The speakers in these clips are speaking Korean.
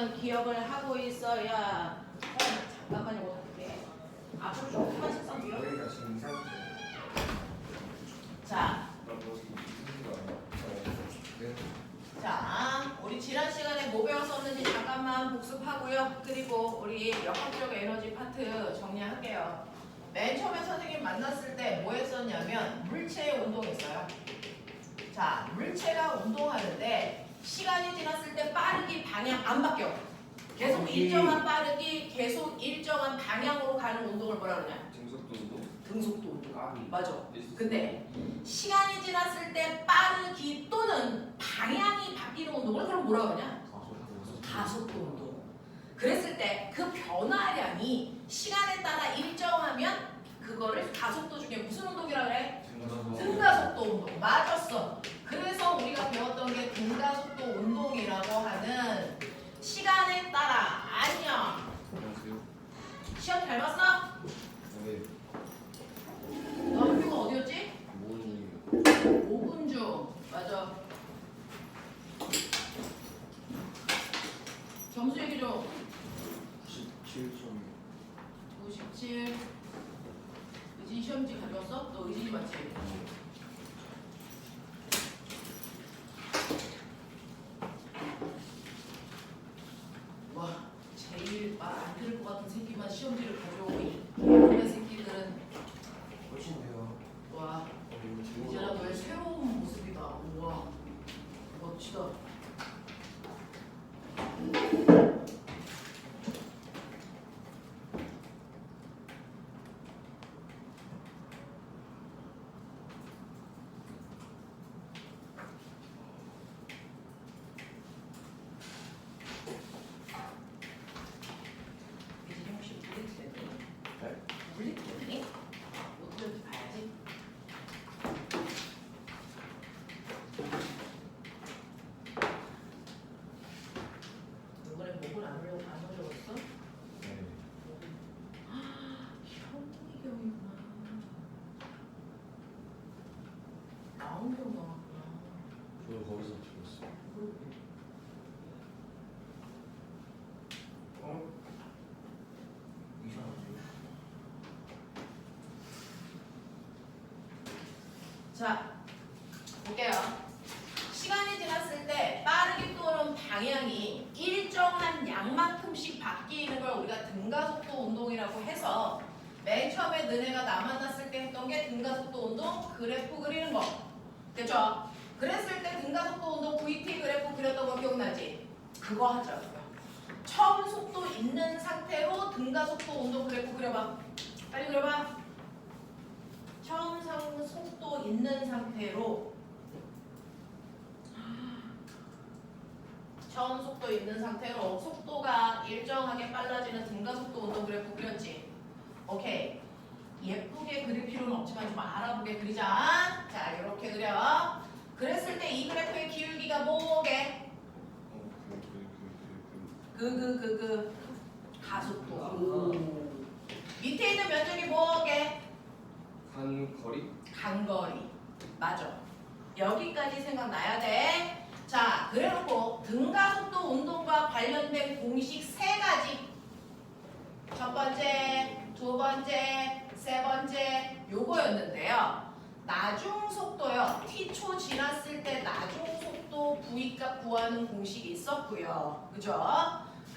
기억을 하고 있어야. 잠깐만요. 어떻게 앞으로 조금만 책상 비워. 여기가 지금 이상한데. 자, 우리 지난 시간에 뭐 배웠었는지 잠깐만 복습하고요. 그리고 우리 역학적 에너지 파트 정리할게요. 맨 처음에 선생님 만났을 때 뭐 했었냐면 물체의 운동했어요. 자, 물체가 운동하는데 시간이 지났을 때 빠르기 방향 안 바뀌어. 계속 일정한 빠르기, 계속 일정한 방향으로 가는 운동을 뭐라 그러냐? 등속도 운동? 등속도 운동. 아, 맞아. 근데 시간이 지났을 때 빠르기 또는 방향이 바뀌는 운동을 그럼 뭐라 그러냐? 가속도 운동. 그랬을 때 그 변화량이 시간에 따라 일정하면 그거를 가속도 중에 무슨 운동이라 그래? 등가속도 운동. 맞았어. 그래서 우리가 배웠던 게 등가속도 운동이라고 하는 시간에 따라. 안녕. 안녕하세요. 시험 잘 봤어? 네. 너 학교가 어디였지? 모은이 5분 중. 맞아. 점수 얘기 좀. 97점. 97. 의진 시험지 가져왔어? 너 의진이 맞지? 와, 제일 말 안 들을 것 같은 새끼만 시험지를 가져오고 이런 새끼들은 멋진데요. 와, 이거 이제는 너의 새로운 모습이다. 우와, 멋지다. 이제 혹시 물리트랬니? 네? 물리트랬니? 어떻게 봐야지. 이번에 목을 안 올려줬어? 네. 현미경이구나. 나온경 나왔구나. 저도 거기서 찍었어요. 그러게. 이상하지? 자, 볼게요. 시간이 지났을 때 빠르게 또는 방향이 일정한 양만큼씩 바뀌는 걸 우리가 등가속도 운동이라고 해서 맨 처음에 너네가 나 만났을 때 했던 게 등가속도 운동 그래프 그리는 거. 됐죠? 그랬을 때 등가속도 운동 VT 그래프 그렸던 거 기억나지? 그거 하자고요. 처음 속도 있는 상태로 등가속도 운동 그래프 그려봐. 빨리 그려봐. 처음 속도 있는 상태로 속도가 일정하게 빨라지는 등가속도 운동 그래프 그렸지? 오케이. 예쁘게 그릴 필요는 없지만 좀 알아보게 그리자. 자, 이렇게 그려. 그랬을 때 이 그래프의 기울기가 뭐게? 가속도. 오. 밑에 있는 면적이 뭐게? 간거리? 간거리. 맞아. 여기까지 생각나야 돼. 자, 그래놓고 등가속도 운동과 관련된 공식 3가지. 첫 번째, 두 번째, 세 번째 요거였는데요. 나중 속도요. t초 지났을 때 나중 속도 v값 구하는 공식이 있었고요. 그죠?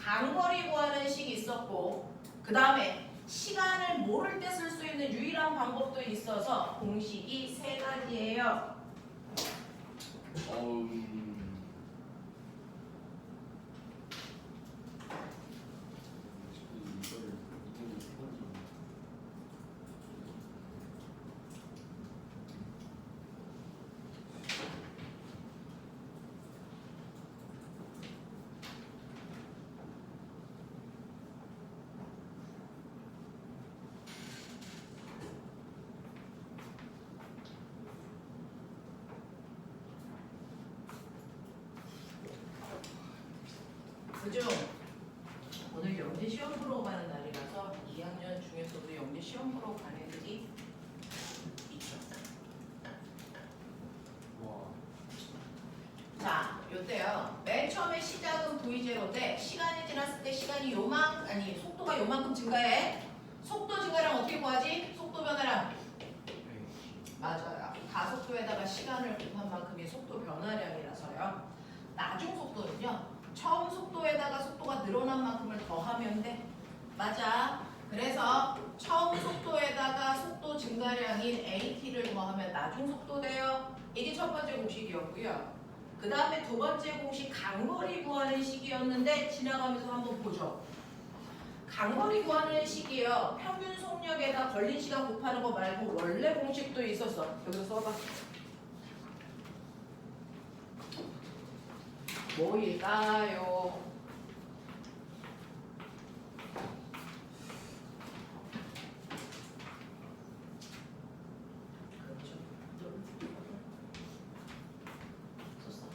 간거리 구하는 식이 있었고 그 다음에 시간을 모를 때 쓸 수 있는 유일한 방법도 있어서 공식이 3가지예요. 그죠? 오늘 영재 시험 보러 가는 날이라서 2학년 중에서도 영재 시험 보러 가는 애들이 있죠. 와. 자, 요때요. 맨 처음에 시작은 V0인데 시간이 지났을 때 시간이 속도가 요만큼 증가해. 속도 증가량 어떻게 구하지? 속도 변화량. 맞아요. 가속도에다가 시간을 곱한 만큼이 속도 변화량이라서요. 나중 속도는요. 처음 속도에다가 속도가 늘어난 만큼을 더하면 돼. 맞아. 그래서 처음 속도에다가 속도 증가량인 AT를 더하면 나중 속도 돼요. 이게 첫 번째 공식이었고요. 그 다음에 두 번째 공식 간거리 구하는 식이었는데 지나가면서 한번 보죠. 간거리 구하는 식이요. 평균 속력에다 걸린 시간 곱하는 거 말고 원래 공식도 있었어. 여기서 써봐. 뭐일까요? 썼어.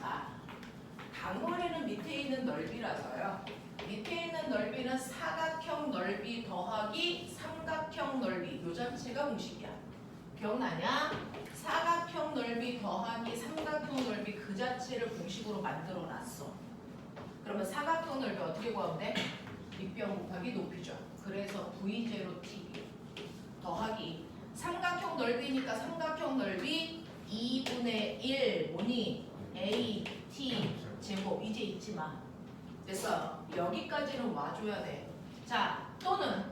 자, 간거리는 밑에 있는 넓이라서요. 밑에 있는 넓이는 사각형 넓이 더하기 삼각형 넓이. 요 자체가 공식이야. 기억나냐? 사각형 넓이 더하기 삼각형 넓이 그 자체를 공식으로 만들어 놨어. 그러면 사각형 넓이 어떻게 구하면 돼? 밑변 곱하기 높이죠. 그래서 V0T 더하기 삼각형 넓이니까 삼각형 넓이 2분의 1 뭐니? AT 제곱. 이제 잊지 마. 됐어. 여기까지는 와줘야 돼. 자, 또는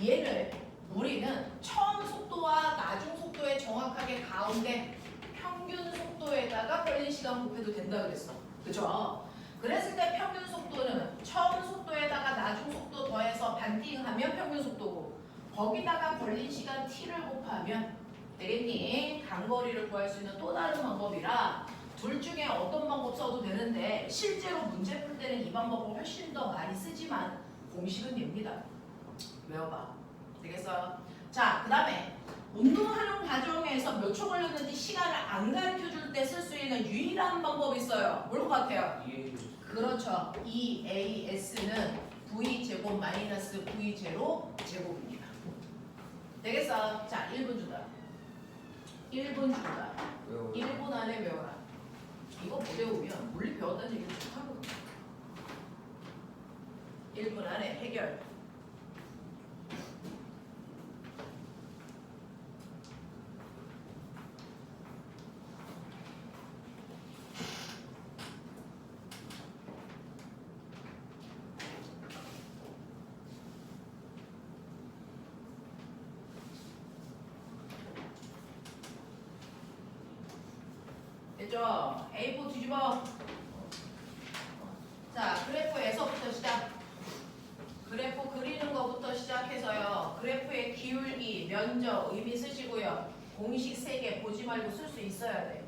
얘를 우리는 처음 속도와 나중 속도의 정확하게 가운데 평균 속도에다가 걸린 시간 곱해도 된다 그랬어. 그죠? 그랬을 때 평균 속도는 처음 속도에다가 나중 속도 더해서 반띵하면 평균 속도고 거기다가 걸린 시간 t를 곱하면 되겠니? 간거리를 구할 수 있는 또 다른 방법이라 둘 중에 어떤 방법 써도 되는데 실제로 문제 풀 때는 이 방법을 훨씬 더 많이 쓰지만 공식은 됩니다. 외워봐. 되겠어요? 자, 그 다음에 운동하는 과정에서 몇 초 걸렸는지 시간을 안 가르쳐줄 때 쓸 수 있는 유일한 방법이 있어요. 뭘 것 같아요? 그렇죠. EAS는 V제곱 마이너스 V0 제곱입니다. 되겠어? 자, 1분 주다. 1분 주다. 1분 안에 외워라. 이거 못 외우면 물리 배웠다는 얘기를 못하거든요. 1분 안에 해결. 됐죠? A4 뒤집어. 자, 그래프에서부터 시작. 그래프 그리는 거부터 시작해서요. 그래프의 기울기, 면적, 의미 쓰시고요. 공식 3개 보지 말고 쓸 수 있어야 돼.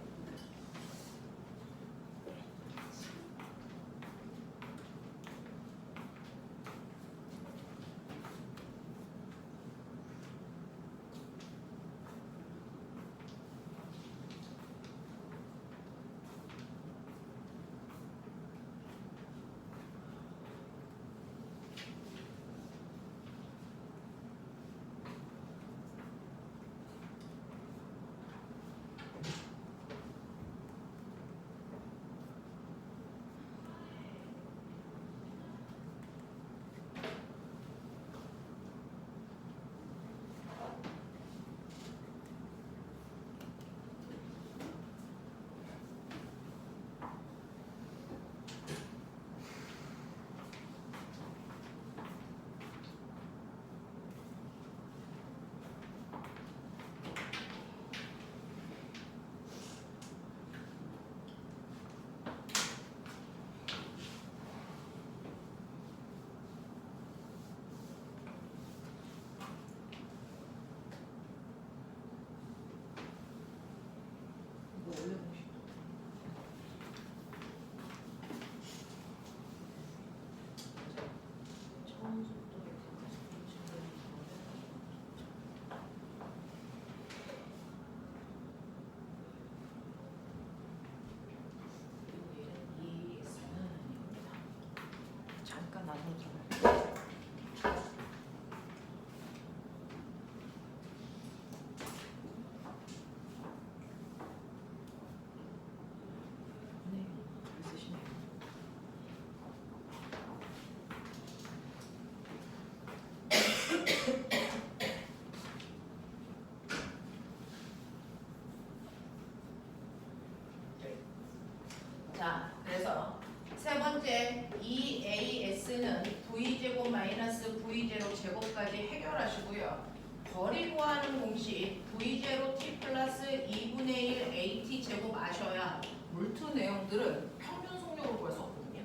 A제곱 마이너스 V0 제곱까지 해결하시고요. 거리 구하는 공식 V0 T 플러스 2분의 1 AT 제곱 아셔야 물투 내용들은 평균 속력으로 구할 수 없거든요.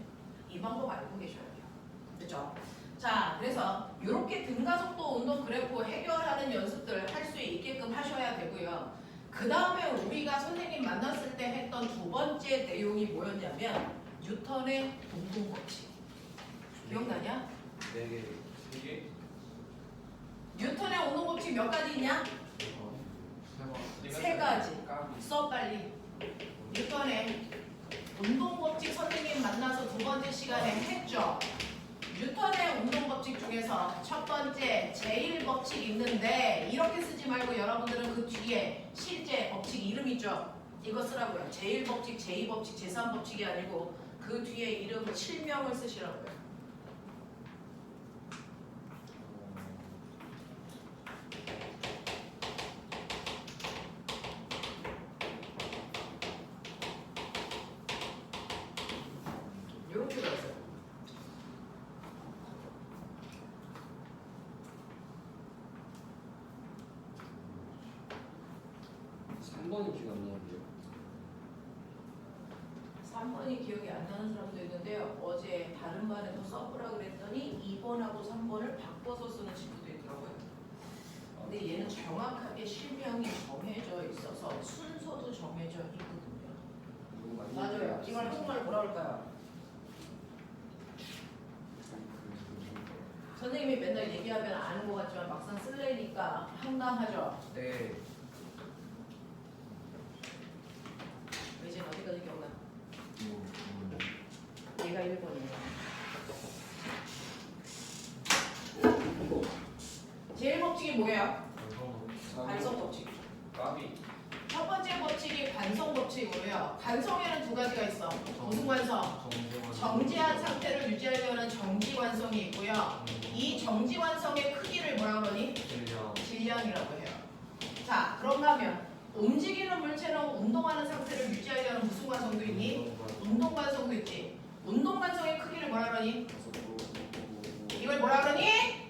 이 방법 알고 계셔야 돼요. 그렇죠? 자, 그래서 이렇게 등가속도 운동 그래프 해결하는 연습들 할 수 있게끔 하셔야 되고요. 그 다음에 우리가 선생님 만났을 때 했던 두 번째 내용이 뭐였냐면 뉴턴의 운동 법칙. 기억나냐? 4개 3개 뉴턴의 운동 법칙 몇 가지 있냐? 3가지. 써 빨리. 뉴턴의 운동 법칙 선생님 만나서 두 번째 시간에 했죠. 뉴턴의 운동 법칙 중에서 첫 번째 제1법칙 있는데 이렇게 쓰지 말고 여러분들은 그 뒤에 실제 법칙 이름 있죠? 이거 쓰라고요. 제1법칙, 제2법칙, 제3법칙이 아니고 그 뒤에 이름 7명을 쓰시라고요. 이렇게 들었어요. 3번이 기억 안 나는데요. 3번이 기억이 안 나는 사람도 있는데요. 어제 다른 반에도 써보라 그랬더니 2번하고 3번을 바꿔서 쓰는 친구도 있더라고요. 근데 얘는 정확하게 실명이 정해져 있어서 순서도 정해져 있거든요. 맞아요. 이걸 한국말로 뭐라 그럴까요? 선생님이 맨날 얘기하면 아는 것 같지만 막상 쓸래니까 황당하죠? 네. 이제 어디까지 기억나? 얘가 1번이에요. 제일 법칙이 뭐예요? 관성 법칙. 까비. 첫 번째 법칙이 관성 법칙이고요. 관성에는 두 가지가 있어. 무슨 관성? 정지한 상태를 유지하려는 정지 관성이 있고요. 이 정지 관성의 크기를 뭐라 그러니? 질량이라고 해요. 자, 그런가 하면 움직이는 물체는 운동하는 상태를 유지하려는 무슨 관성도 있니? 운동 관성도 있지. 운동 관성의 크기를 뭐라 그러니? 이걸 뭐라 그러니?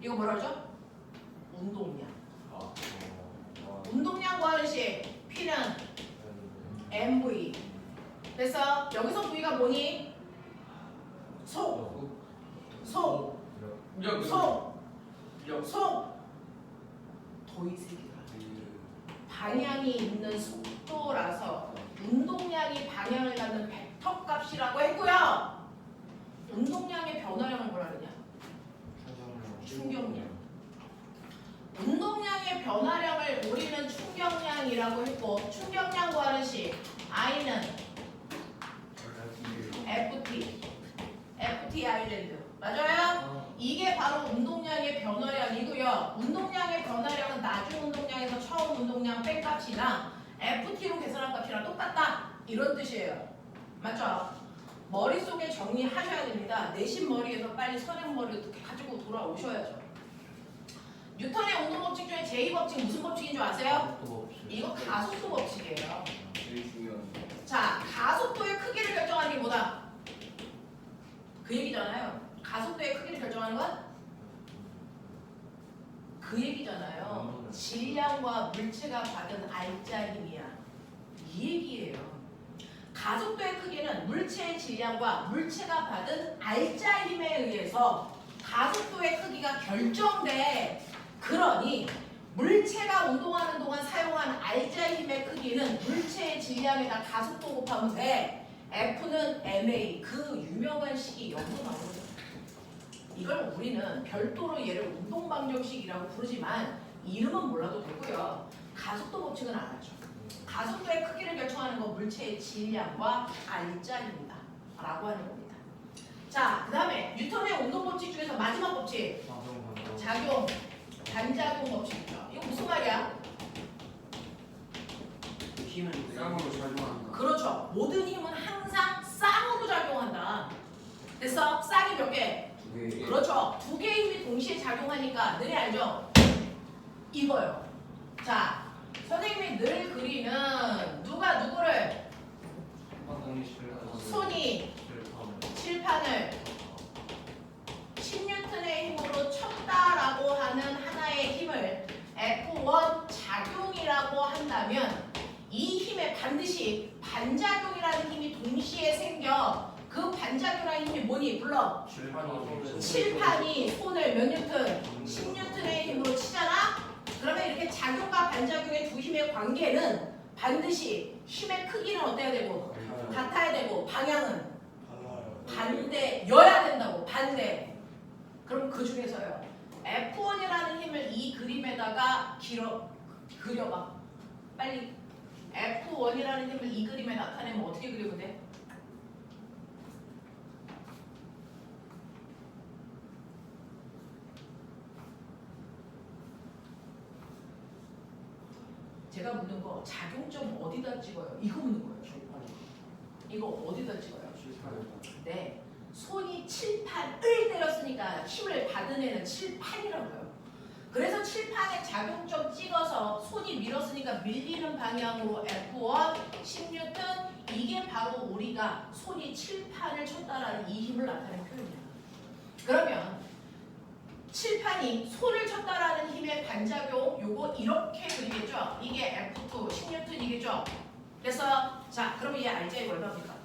이거 뭐라 그러죠? 운동량. 운동량 구하는 식 P는 MV. 그래서 여기서 V가 뭐니? 속. 속. 도이색이라. 방향이 있는 속도라서 운동량이 방향을 갖는 벡터 값이라고 했고요. 운동량의 변화량을 뭐라 그러냐? 충격량. 운동량의 변화량을 우리는 충격량이라고 했고 충격량 구하는 식 I는 FT 아일랜드. 맞아요? 이게 바로 운동량의 변화량이고요. 운동량의 변화량은 나중 운동량에서 처음 운동량 뺀 값이나 FT로 계산한 값이랑 똑같다. 이런 뜻이에요. 맞죠? 머릿속에 정리하셔야 됩니다. 내신 머리에서 빨리 선행 머리를 가지고 돌아오셔야죠. 뉴턴의 운동 법칙 중에 제2법칙 무슨 법칙인 줄 아세요? 이거 가속도 법칙이에요. 제일 중요한. 자, 가속도의 크기를 결정하는 게 뭐다? 그 얘기잖아요. 가속도의 크기를 결정하는 건? 그 얘기잖아요. 질량과 물체가 받은 알짜 힘이야. 이 얘기예요. 가속도의 크기는 물체의 질량과 물체가 받은 알짜 힘에 의해서 가속도의 크기가 결정돼. 그러니 물체가 운동하는 동안 사용한 알짜 힘의 크기는 물체의 질량에다 가속도 곱하면 돼. F는 ma. 그 유명한 식이 여기서 나오거든. 이걸 우리는 별도로 얘를 운동방정식이라고 부르지만 이름은 몰라도 되고요. 가속도 법칙은 알았죠. 가속도의 크기를 결정하는 건 물체의 질량과 알짜입니다. 라고 하는 겁니다. 자, 그 다음에 뉴턴의 운동 법칙 중에서 마지막 법칙. 작용, 반작용 법칙이죠. 이거 무슨 말이야? 힘은 쌍으로 작용한다. 그렇죠. 모든 힘은 항상 쌍으로 작용한다. 됐어? 쌍이 몇 개? 2개. 그렇죠. 두 개의 힘이 동시에 작용하니까 너네 알죠? 이거요. 자, 선생님이 늘 그리는 누가 누구를? 손이 칠판을 그래서 칠판이 손을 몇 뉴턴? 10뉴턴의 힘으로 치잖아? 그러면 이렇게 작용과 반작용의 두 힘의 관계는 반드시 힘의 크기는 어때야 되고 같아야 되고 방향은 반대여야 된다고. 반대. 그럼 그 중에서요 F1이라는 힘을 이 그림에다가 그려봐. 빨리. F1이라는 힘을 이 그림에 나타내면 어떻게 그리면 돼? 제가 묻는 거 작용점 어디다 찍어요? 이거 묻는 거예요. 이거 어디다 찍어요? 네. 손이 칠판을 때렸으니까 힘을 받은 애는 칠판이라고요. 그래서 칠판에 작용점 찍어서 손이 밀었으니까 밀리는 방향으로 F1 10뉴턴 이게 바로 우리가 손이 칠판을 쳤다라는 이 힘을 나타내는 표현이야. 그러면 칠판이 손을 쳤다라는 힘의 반작용 요거 이렇게 그리겠죠? 이게 F2 10뉴턴이겠죠? 그래서 자 그럼 얘 알자이 얼마입니까?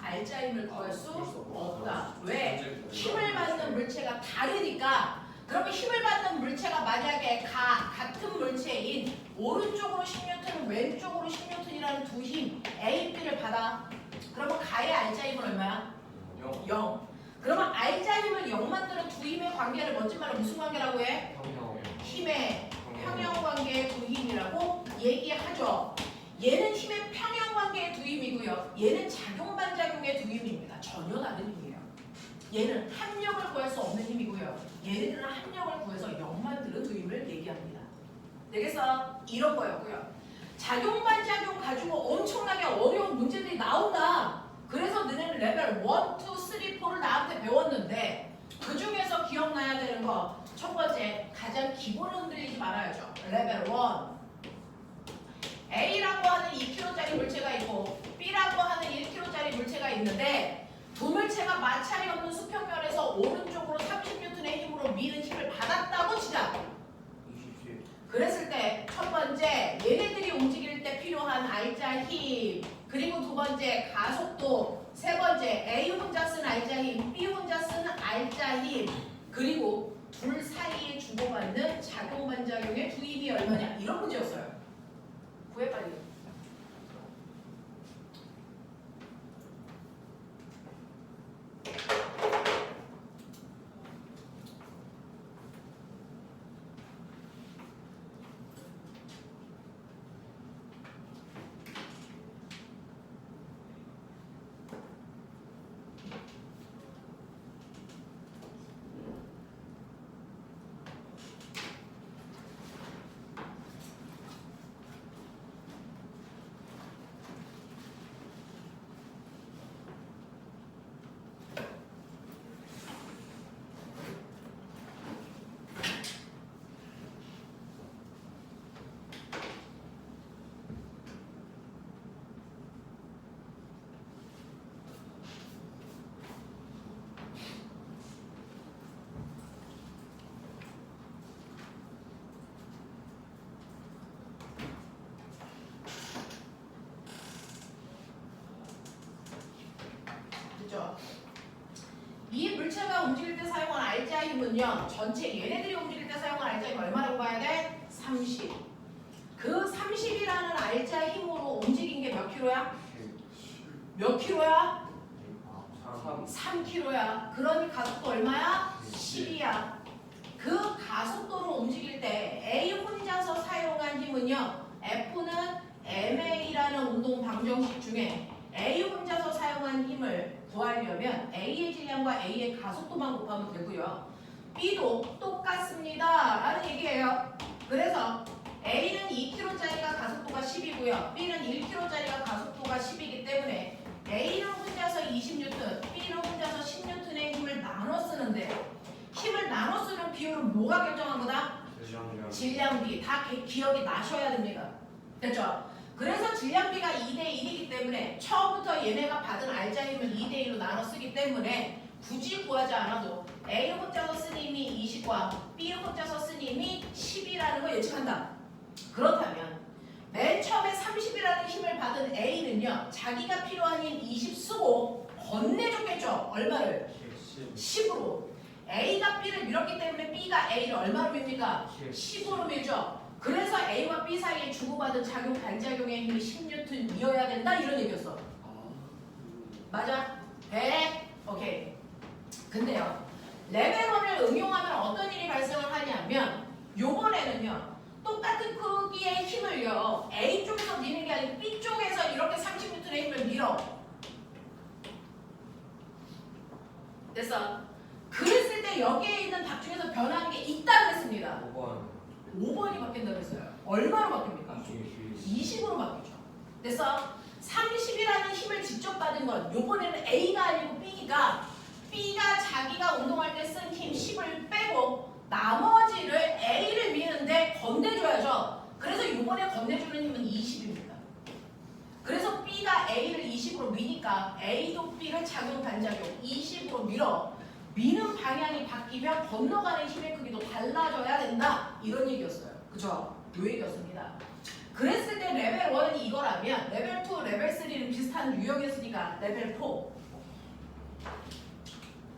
알자임을 구할 수 없다. 왜? 힘을 받는 물체가 다르니까. 그러면 힘을 받는 물체가 만약에 같은 물체인 오른쪽으로 10뉴턴, 왼쪽으로 10뉴턴이라는 두 힘 A, B를 받아. 그러면 가의 알자임은 얼마야? 0. 그러면 알자임을 0 만드는 두 힘의 관계를 멋진 말로 무슨 관계라고 해? 힘의 평형 관계의 두 힘이라고 얘기하죠. 얘는 힘의 평형 관계의 두 힘이고요. 얘는 작용 반작용의 두 힘입니다. 전혀 다른 힘이에요. 얘는 합력을 구할 수 없는 힘이고요. 얘네들은 합력을 구해서 0 만드는 두 힘을 얘기합니다. 그래서 이런 거였고요. 작용 반작용 가지고 엄청나게 어려운 문제들이 나온다. 그래서 너네는 레벨 1, 2, 3, 4를 나한테 배웠는데 그 중에서 기억나야 되는 거 첫 번째 가장 기본을 흔들리지 말아야죠. 레벨 1 A라고 하는 2kg짜리 물체가 있고 B라고 하는 1kg짜리 물체가 있는데 두 물체가 마찰이 없는 수평면에서 오른쪽으로 30N의 힘으로 미는 힘을 받았다고 치자. 그랬을 때 첫 번째 얘네들이 움직일 때 필요한 알자 힘, 그리고 두 번째 가속도, 세 번째 A 혼자 쓴 알자 힘, B 혼자 쓴 알자 힘, 그리고 둘 사이에 주고받는 작용 반작용의 두 힘이 얼마냐 이런 문제였어요. 구해 빨리. 이 물체가 움직일 때 사용한 알자 힘은요. 전체 얘네들이 움직일 때 사용한 알자 힘 얼마라고 봐야 돼? 30. 그 30이라는 알자 힘으로 움직인 게 몇 킬로야? 몇 킬로야? 3킬로야. 그러니 가속도 얼마야? 10이야. 그 가속도로 움직일 때 A 혼자서 사용한 힘은요. F는 MA라는 운동 방정식 중에 A 혼자서 사용한 힘을 구하려면 A의 질량과 A의 가속도만 곱하면 되고요. B도 똑같습니다. 라는 얘기예요. 그래서 A는 2kg짜리가 가속도가 10이고요. B는 1kg짜리가 가속도가 10이기 때문에 A는 혼자서 20N, B는 혼자서 10N의 힘을 나눠 쓰는데 힘을 나눠 쓰는 비율은 뭐가 결정한 거다? 질량비. 다 기억이 나셔야 됩니다. 됐죠? 그래서 질량비가 2대1이기 때문에 처음부터 얘네가 받은 알자 힘을 2대1로 나눠 쓰기 때문에 굳이 구하지 않아도 A 혼자서 쓴 힘이 20과 B 혼자서 쓴 힘이 10이라는 걸 예측한다. 그렇다면 맨 처음에 30이라는 힘을 받은 A는요. 자기가 필요한 힘 20 쓰고 얼마를? 10. 10으로. A가 B를 밀었기 때문에 B가 A를 얼마로 밉니까? 10으로 밀죠. 그래서 A와 B 사이에 주고받은 작용 반작용의 힘이 10N이어야 된다 이런 얘기였어. 맞아? 100? 오케이. 근데요. 레벨 1을 응용하면 어떤 일이 발생을 하냐면 요번에는요. 똑같은 크기의 힘을요. A 쪽에서 미는 게 아니고 B 쪽에서 이렇게 30N의 힘을 밀어. 됐어? 그랬을 때 여기에 있는 답 중에서 변하는 게 있다고 했습니다. 5번. 5번이 바뀐다고 했어요. 얼마로 바뀝니까? 20으로 바뀌죠. 그래서 30이라는 힘을 직접 받은 건 요번에는 A가 아니고 B니까 B가 자기가 운동할 때 쓴 힘 10을 빼고 나머지를 A를 미는데 건네줘야죠. 그래서 요번에 건네주는 힘은 20입니다. 그래서 B가 A를 20으로 미니까 A도 B를 작용 반작용 20으로 밀어. 미는 방향이 바뀌면 건너가는 힘의 크기도 달라져야 된다. 이런 얘기였어요. 그죠? 요 얘기였습니다. 그랬을 때 레벨 1은 이거라면 레벨 2, 레벨 3는 비슷한 유형이었으니까 레벨 4.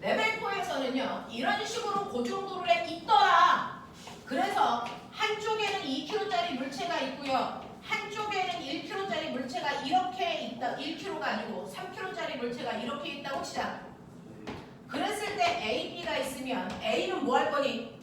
레벨 4에서는요. 이런 식으로 그 정도로 있더라. 그래서 한쪽에는 2kg짜리 물체가 있고요. 한쪽에는 1kg짜리 물체가 이렇게 있다. 1kg가 아니고 3kg짜리 물체가 이렇게 있다고 치자. 그랬을 때 A, B가 있으면 A는 뭐 할 거니?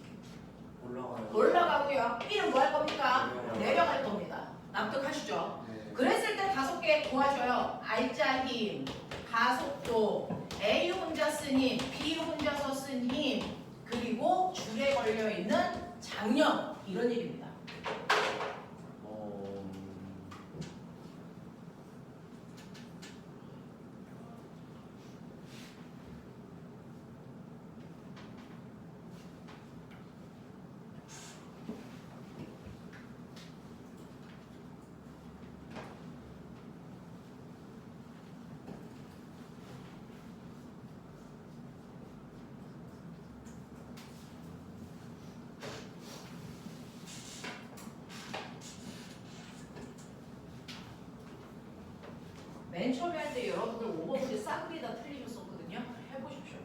올라가고요. B는 뭐 할 겁니까? 내려갈 겁니다. 납득하시죠? 네. 그랬을 때 5개 도와줘요. R자 힘, 가속도, A 혼자 쓴 힘, B 혼자서 쓴 힘, 그리고 줄에 걸려있는 장력 이런 얘기입니다. 맨 처음에 할 때 여러분들 5번 문제 싹리 다 틀리셨었거든요. 해보십시오.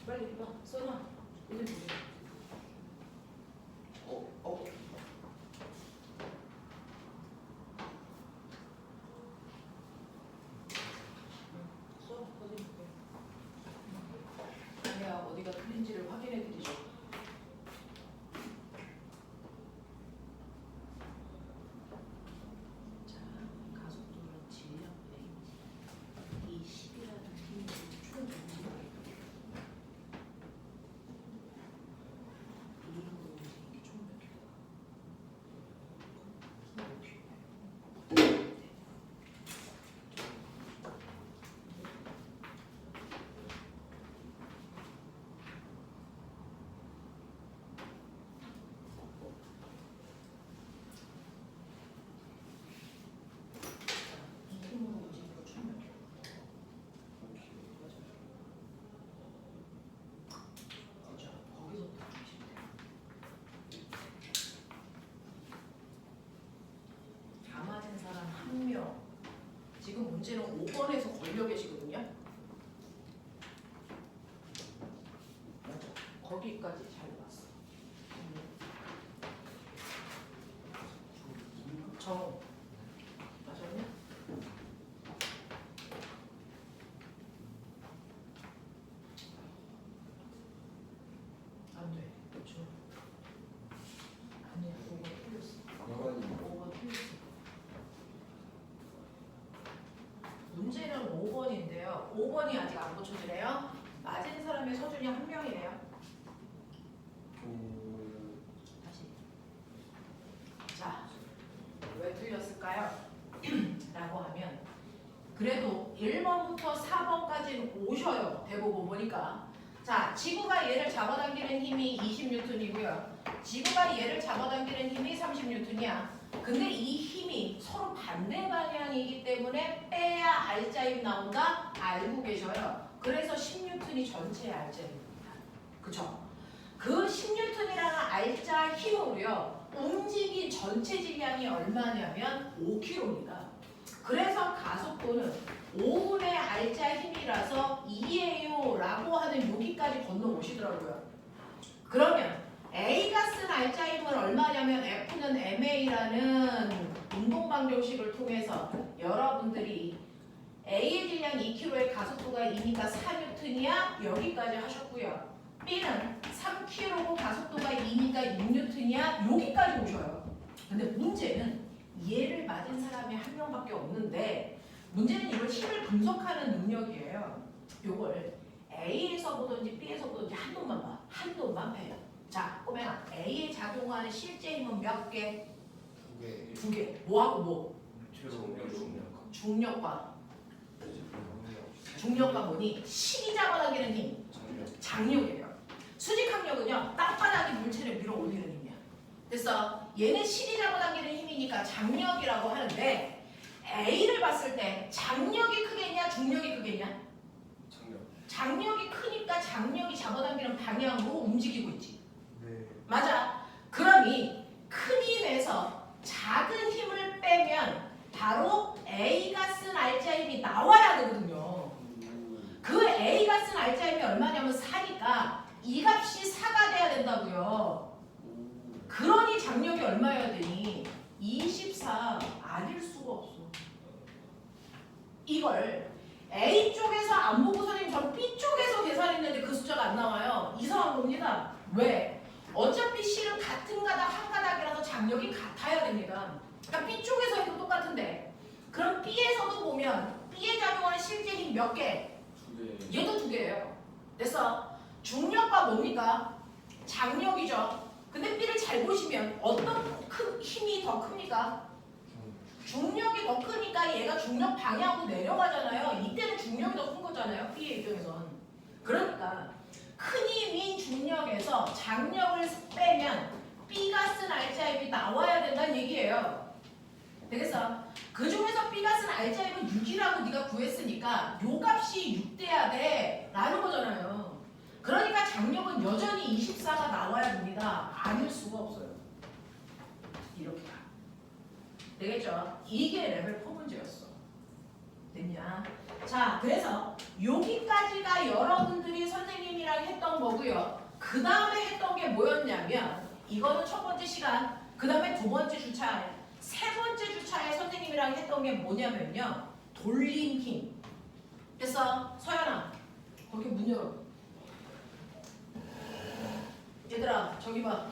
빨리 이거 써놔. 이제 써. 어디 볼게. 아니야 어디가 틀린지를 확인해 드리죠. 자, 가속도는 질량 이 10이라는 힘이 총 돌려 계시거든요. 맞아. 거기까지 잘 봤어. 정 맞았냐? 안 돼. 그렇죠. 아니야. 5번 틀렸어. 5번 틀렸어. 문제는 5번인데요. 5번이 아직 안 고쳐지네요. 맞은 사람의 서준이 한 명이네요. 다시. 자, 왜 틀렸을까요? 라고 하면 그래도 1번부터 4번까지는 오셔요. 대부분 보니까. 자, 지구가 얘를 잡아당기는 힘이 20N이고요. 지구가 얘를 잡아당기는 힘이 30N이야. 근데 이 힘이 서로 반대 방향이기 때문에 빼야 R자임 나온다? 알고 계셔요. 그래서 10N이 전체 R자임입니다. 그쵸? 그 10N이라는 R자 힘으로요. 움직인 전체 질량이 얼마냐면 5kg입니다. 그래서 가속도는 5분의 R자 힘이라서 2예요 라고 하는 여기까지 건너오시더라고요. 그러면 A가 쓴 R자 힘은 얼마냐면 F는 MA라는 운동방정식을 통해서 여러분들이 A의 질량 2kg의 가속도가 2니까 4N이야 여기까지 하셨고요. B는 3kg고 가속도가 2니까 6N이야 여기까지 오셔요. 근데 문제는 얘를 맞은 사람이 한 명밖에 없는데 문제는 이걸 힘을 분석하는 능력이에요. 요걸 A에서 보든지 B에서 보든지 한 놈만 봐. 한 놈만 패요. 자, 꼬맹아, A에 작용하는 실제 힘은 몇 개? 두 개. 뭐하고 뭐? 중력과. 중력과 뭐니? 식이 잡아당기는 힘. 장력이에요. 수직항력은요, 땅바닥에 물체를 밀어 올리는 힘이야. 그래서 얘는 식이 잡아당기는 힘이니까 장력이라고 하는데 A를 봤을 때 장력이 크겠냐, 중력이 크겠냐? 장력이 크니까 장력이 잡아당기는 방향으로 움직이고 있지. 맞아. 그러니 큰 힘에서 작은 힘을 빼면 바로 A가 쓴 R자 힘이 나와야 되거든요. 그 A가 쓴 R자 힘이 얼마냐면 4니까 이 값이 4가 돼야 된다고요. 그러니 장력이 얼마여야 되니? 24 아닐 수가 없어. 이걸 A 쪽에서 안 보고 선생님 전 B 쪽에서 계산했는데 그 숫자가 안 나와요. 이상한 겁니다. 왜? 어차피 실은 같은 가닥 한 가닥이라서 장력이 같아야 됩니다. 그러니까 B 쪽에서 해도 똑같은데 그럼 B에서도 보면 B에 작용하는 실제 힘 몇 개? 얘도 두 개예요. 그래서 중력과 뭡니까? 장력이죠. 근데 B를 잘 보시면 어떤 힘이 더 큽니까? 중력이 더 크니까 얘가 중력 방향으로 내려가잖아요. 이때는 중력이 더 큰 거잖아요. B의 입장에선. 그러니까 큰 힘인 중력에서 장력을 빼면 B가 쓴 R자 힘이 나와야 된다는 얘기예요. 그래서 그 중에서 B가 쓴 R자 힘은 6이라고 네가 구했으니까 요 값이 6 돼야 돼 라는 거잖아요. 그러니까 장력은 여전히 24가 나와야 됩니다. 아닐 수가 없어요. 이렇게 가. 되겠죠? 이게 레벨 4 문제였어. 됐냐? 자, 그래서 여기까지가 여러분들이 선생님이랑 했던 거고요. 그 다음에 했던 게 뭐였냐면 이거는 첫 번째 시간, 그 다음에 두 번째 주차에 세 번째 주차에 선생님이랑 했던 게 뭐냐면요. 돌림 힘. 그래서 서연아, 거기 문 열어. 얘들아, 저기 봐.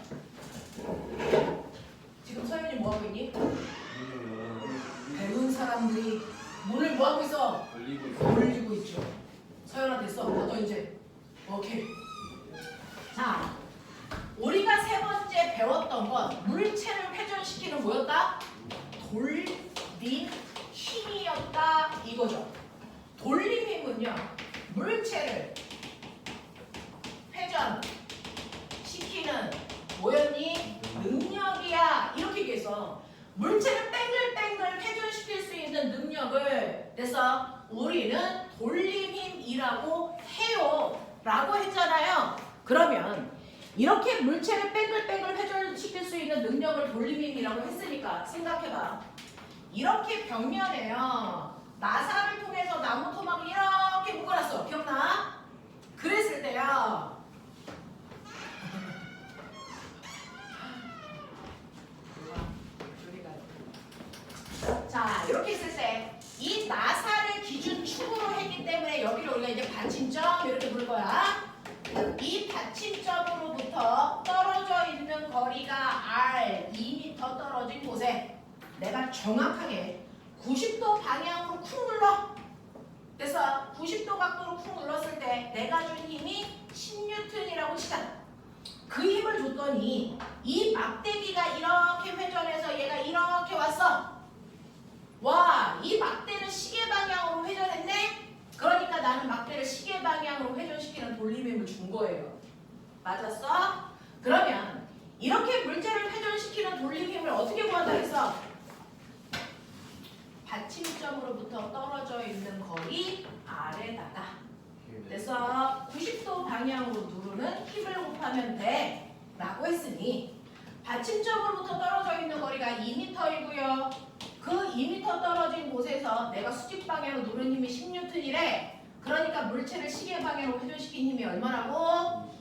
지금 서연이 뭐하고 있니? 배운 사람들이 문을 뭐하고 있어? 돌리고 있죠. 서연아 됐어. 너 이제 오케이. 자, 우리가 세 번째 배웠던 건 물체를 회전시키는 뭐였다? 돌림 힘이었다 이거죠. 돌림 힘은요. 물체를 회전시키는 뭐였니? 능력이야. 이렇게 얘기해서 물체를 뺑글뺑글 회전시킬 수 있는 능력을 그래서 우리는 돌림힘이라고 해요 라고 했잖아요. 그러면 이렇게 물체를 뺑글뺑글 회전시킬 수 있는 능력을 돌림힘이라고 했으니까 생각해봐. 이렇게 벽면에요 나사를 통해서 나무 토막을 이렇게 묶어놨어. 기억나? 그랬을 때요. 자, 이렇게 있을 때 이 나사를 기준 축으로 했기 때문에 여기를 우리가 이제 받침점 이렇게 부를 거야. 이 받침점으로부터 떨어져 있는 거리가 R 2m 떨어진 곳에 내가 정확하게 90도 방향으로 쿵 눌러. 그래서 90도 각도로 쿵 눌렀을 때 내가 준 힘이 10N이라고 치자. 그 힘을 줬더니 이 막대기가 이렇게 회전해서 얘가 이렇게 왔어. 와, 이 막대는 시계 방향으로 회전했네? 그러니까 나는 막대를 시계 방향으로 회전시키는 돌림힘을 준 거예요. 맞았어? 그러면 이렇게 물체를 회전시키는 돌림힘을 어떻게 구한다 했어? 받침점으로부터 떨어져 있는 거리 R에다가 그래서 90도 방향으로 누르는 힘을 곱하면 돼 라고 했으니 받침점으로부터 떨어져 있는 거리가 2m이고요. 그 2m 떨어진 곳에서 내가 수직 방향으로 누른 힘이 10N이래. 그러니까 물체를 시계 방향으로 회전시킨 힘이 얼마라고?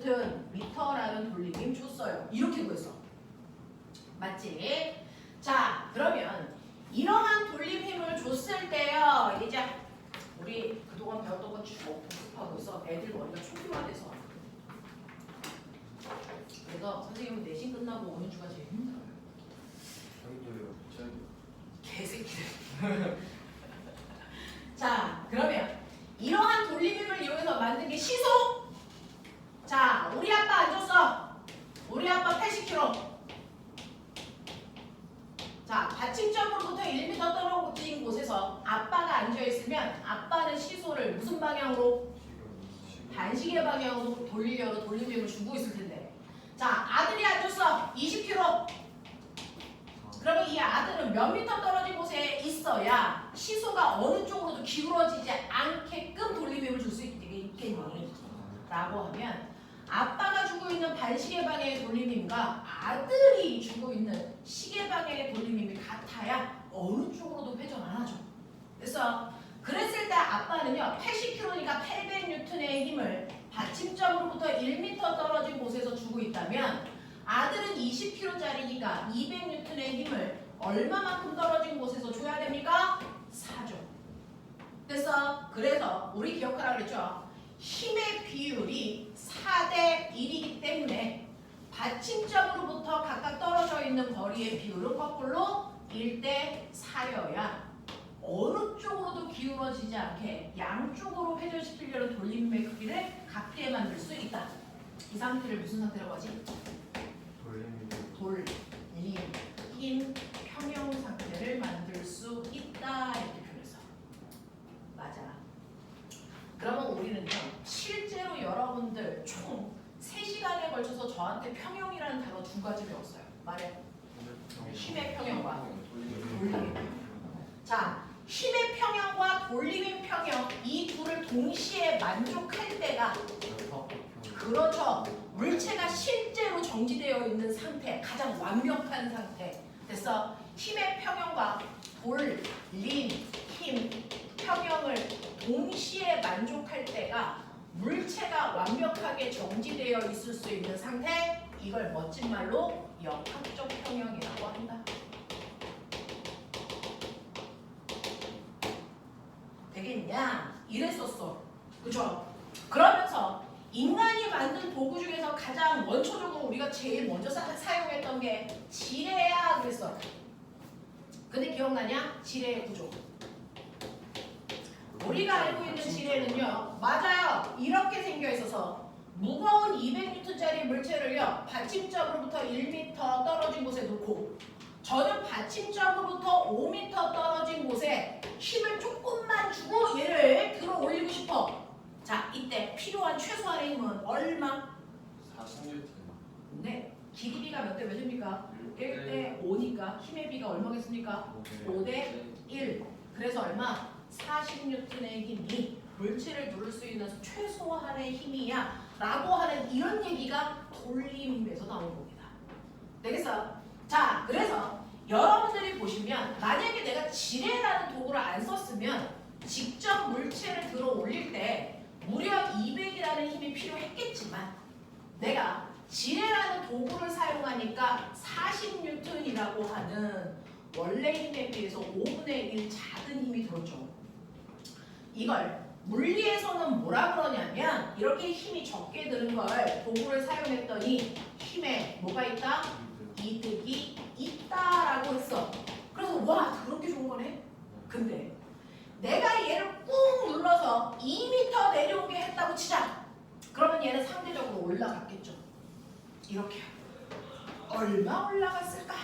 20Nm라는 돌림힘 줬어요. 이렇게 구했어. 맞지? 자, 그러면 이러한 돌림힘을 줬을 때요. 이제 우리 그동안 배웠던 거 쭉 복습하고 있어. 애들 머리가 초기화돼서. 그래서 선생님은 내신 끝나고 오는 주가 제일 힘들어요. 저희도요. 저희도. 개새끼들. 자, 그러면 이러한 돌림힘을 이용해서 만든 게 시소. 자, 우리 아빠 앉았어. 우리 아빠 80kg. 자, 받침점으로부터 1m 떨어진 곳에서 아빠가 앉아있으면 아빠는 시소를 무슨 방향으로? 반시계 방향으로 돌리려고 돌림힘을 주고 있을 텐데. 자, 아들이 앉았어. 20kg. 그러면 이 아들은 몇 미터 떨어진 곳에 있어야 시소가 어느 쪽으로도 기울어지지 않게끔 돌림힘을 줄 수 있겠니? 라고 하면 아빠가 주고 있는 반시계 방향의 돌림힘과 아들이 주고 있는 시계 방향의 돌림힘이 같아야 어느 쪽으로도 회전 안 하죠. 그래서 그랬을 때 아빠는요 80kg니까 800N의 힘을 받침점으로부터 1m 떨어진 곳에서 주고 있다면 아들은 20kg짜리니까 200N의 힘을 얼마만큼 떨어진 곳에서 줘야 됩니까? 4죠. 그래서 우리 기억하라 그랬죠. 힘의 비율이 4대 1이기 때문에 받침점으로부터 각각 떨어져 있는 거리의 비율은 거꾸로 1대 4여야 어느 쪽으로도 기울어지지 않게 양쪽으로 회전시키려는 돌림의 크기를 같게 만들 수 있다. 이 상태를 무슨 상태라고 하지? 돌림 평형 상태를 만들 수 있다 이렇게 표현해서 맞아. 그러면 우리는요 실제로 여러분들 총 3시간에 걸쳐서 저한테 평형이라는 단어 2가지 배웠어요. 말해. 힘의 평형과 돌림의 평형. 자, 힘의 평형과 돌림의 평형 이 둘을 동시에 만족할 때가 그렇죠. 물체가 실제로 정지되어 있는 상태, 가장 완벽한 상태. 그래서 힘의 평형과 돌림, 힘, 평형을 동시에 만족할 때가 물체가 완벽하게 정지되어 있을 수 있는 상태, 이걸 멋진 말로 역학적 평형이라고 한다. 되겠냐? 이랬었어. 그죠? 그러면서 인간이 만든 도구 중에서 가장 원초적으로 우리가 제일 먼저 사용했던 게 지뢰야 그랬어. 근데 기억나냐? 지뢰의 구조. 우리가 알고 있는 지뢰는요. 맞아요. 이렇게 생겨 있어서 무거운 200N짜리 물체를요. 받침점으로부터 1m 떨어진 곳에 놓고 저는 받침점으로부터 5m 떨어진 곳에 힘을 조금만 주고 얘를 들어 올리고 싶어. 자, 이때 필요한 최소한의 힘은 얼마? 40N. 네. 길이비가 몇 대 몇입니까? 1대 5니까 힘의 비가 얼마겠습니까? 5대 1. 그래서 얼마? 40N의 힘이 물체를 누를 수 있는 최소한의 힘이야 라고 하는 이런 얘기가 돌림힘에서 나온 겁니다. 되겠어? 자, 그래서 여러분들이 보시면 만약에 내가 지뢰라는 도구를 안 썼으면 직접 물체를 들어 올릴 때 무려 200이라는 힘이 필요했겠지만 내가 지뢰라는 도구를 사용하니까 40N이라고 하는 원래 힘에 비해서 5분의 1 작은 힘이 들었죠. 이걸 물리에서는 뭐라 그러냐면 이렇게 힘이 적게 드는 걸 도구를 사용했더니 힘에 뭐가 있다? 이득이 있다라고 했어. 그래서 와 그렇게 좋은 거네. 근데 내가 얘를 꾹 눌러서 2m 내려오게 했다고 치자. 그러면 얘는 상대적으로 올라갔겠죠. 이렇게 얼마 올라갔을까?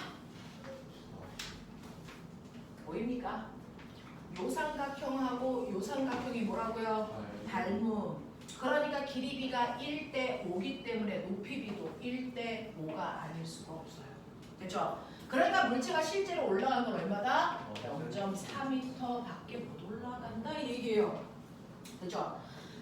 보입니까? 요 삼각형하고 요 삼각형이 뭐라고요? 닮음. 그러니까 길이비가 1대 5기 때문에 높이비도 1대 5가 아닐 수가 없어요. 됐죠? 그러니까 물체가 실제로 올라간 건 얼마다? 0.4m 밖에 못 올라간다 이 얘기예요. 됐죠?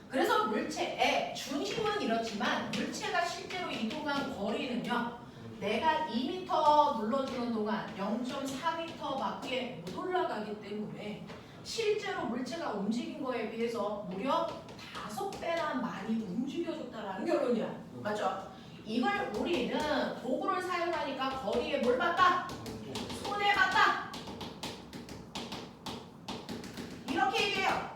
그래서 물체의 중심은 이렇지만 물체가 실제로 이동한 거리는요. 내가 2m 눌러주는 동안 0.4m 밖에 못 올라가기 때문에 실제로 물체가 움직인 거에 비해서 무려 5배나 많이 움직여줬다라는 결론이야. 맞죠? 이걸 우리는 도구를 사용하니까 거리에 뭘 봤다? 손에 봤다. 이렇게 얘기해요.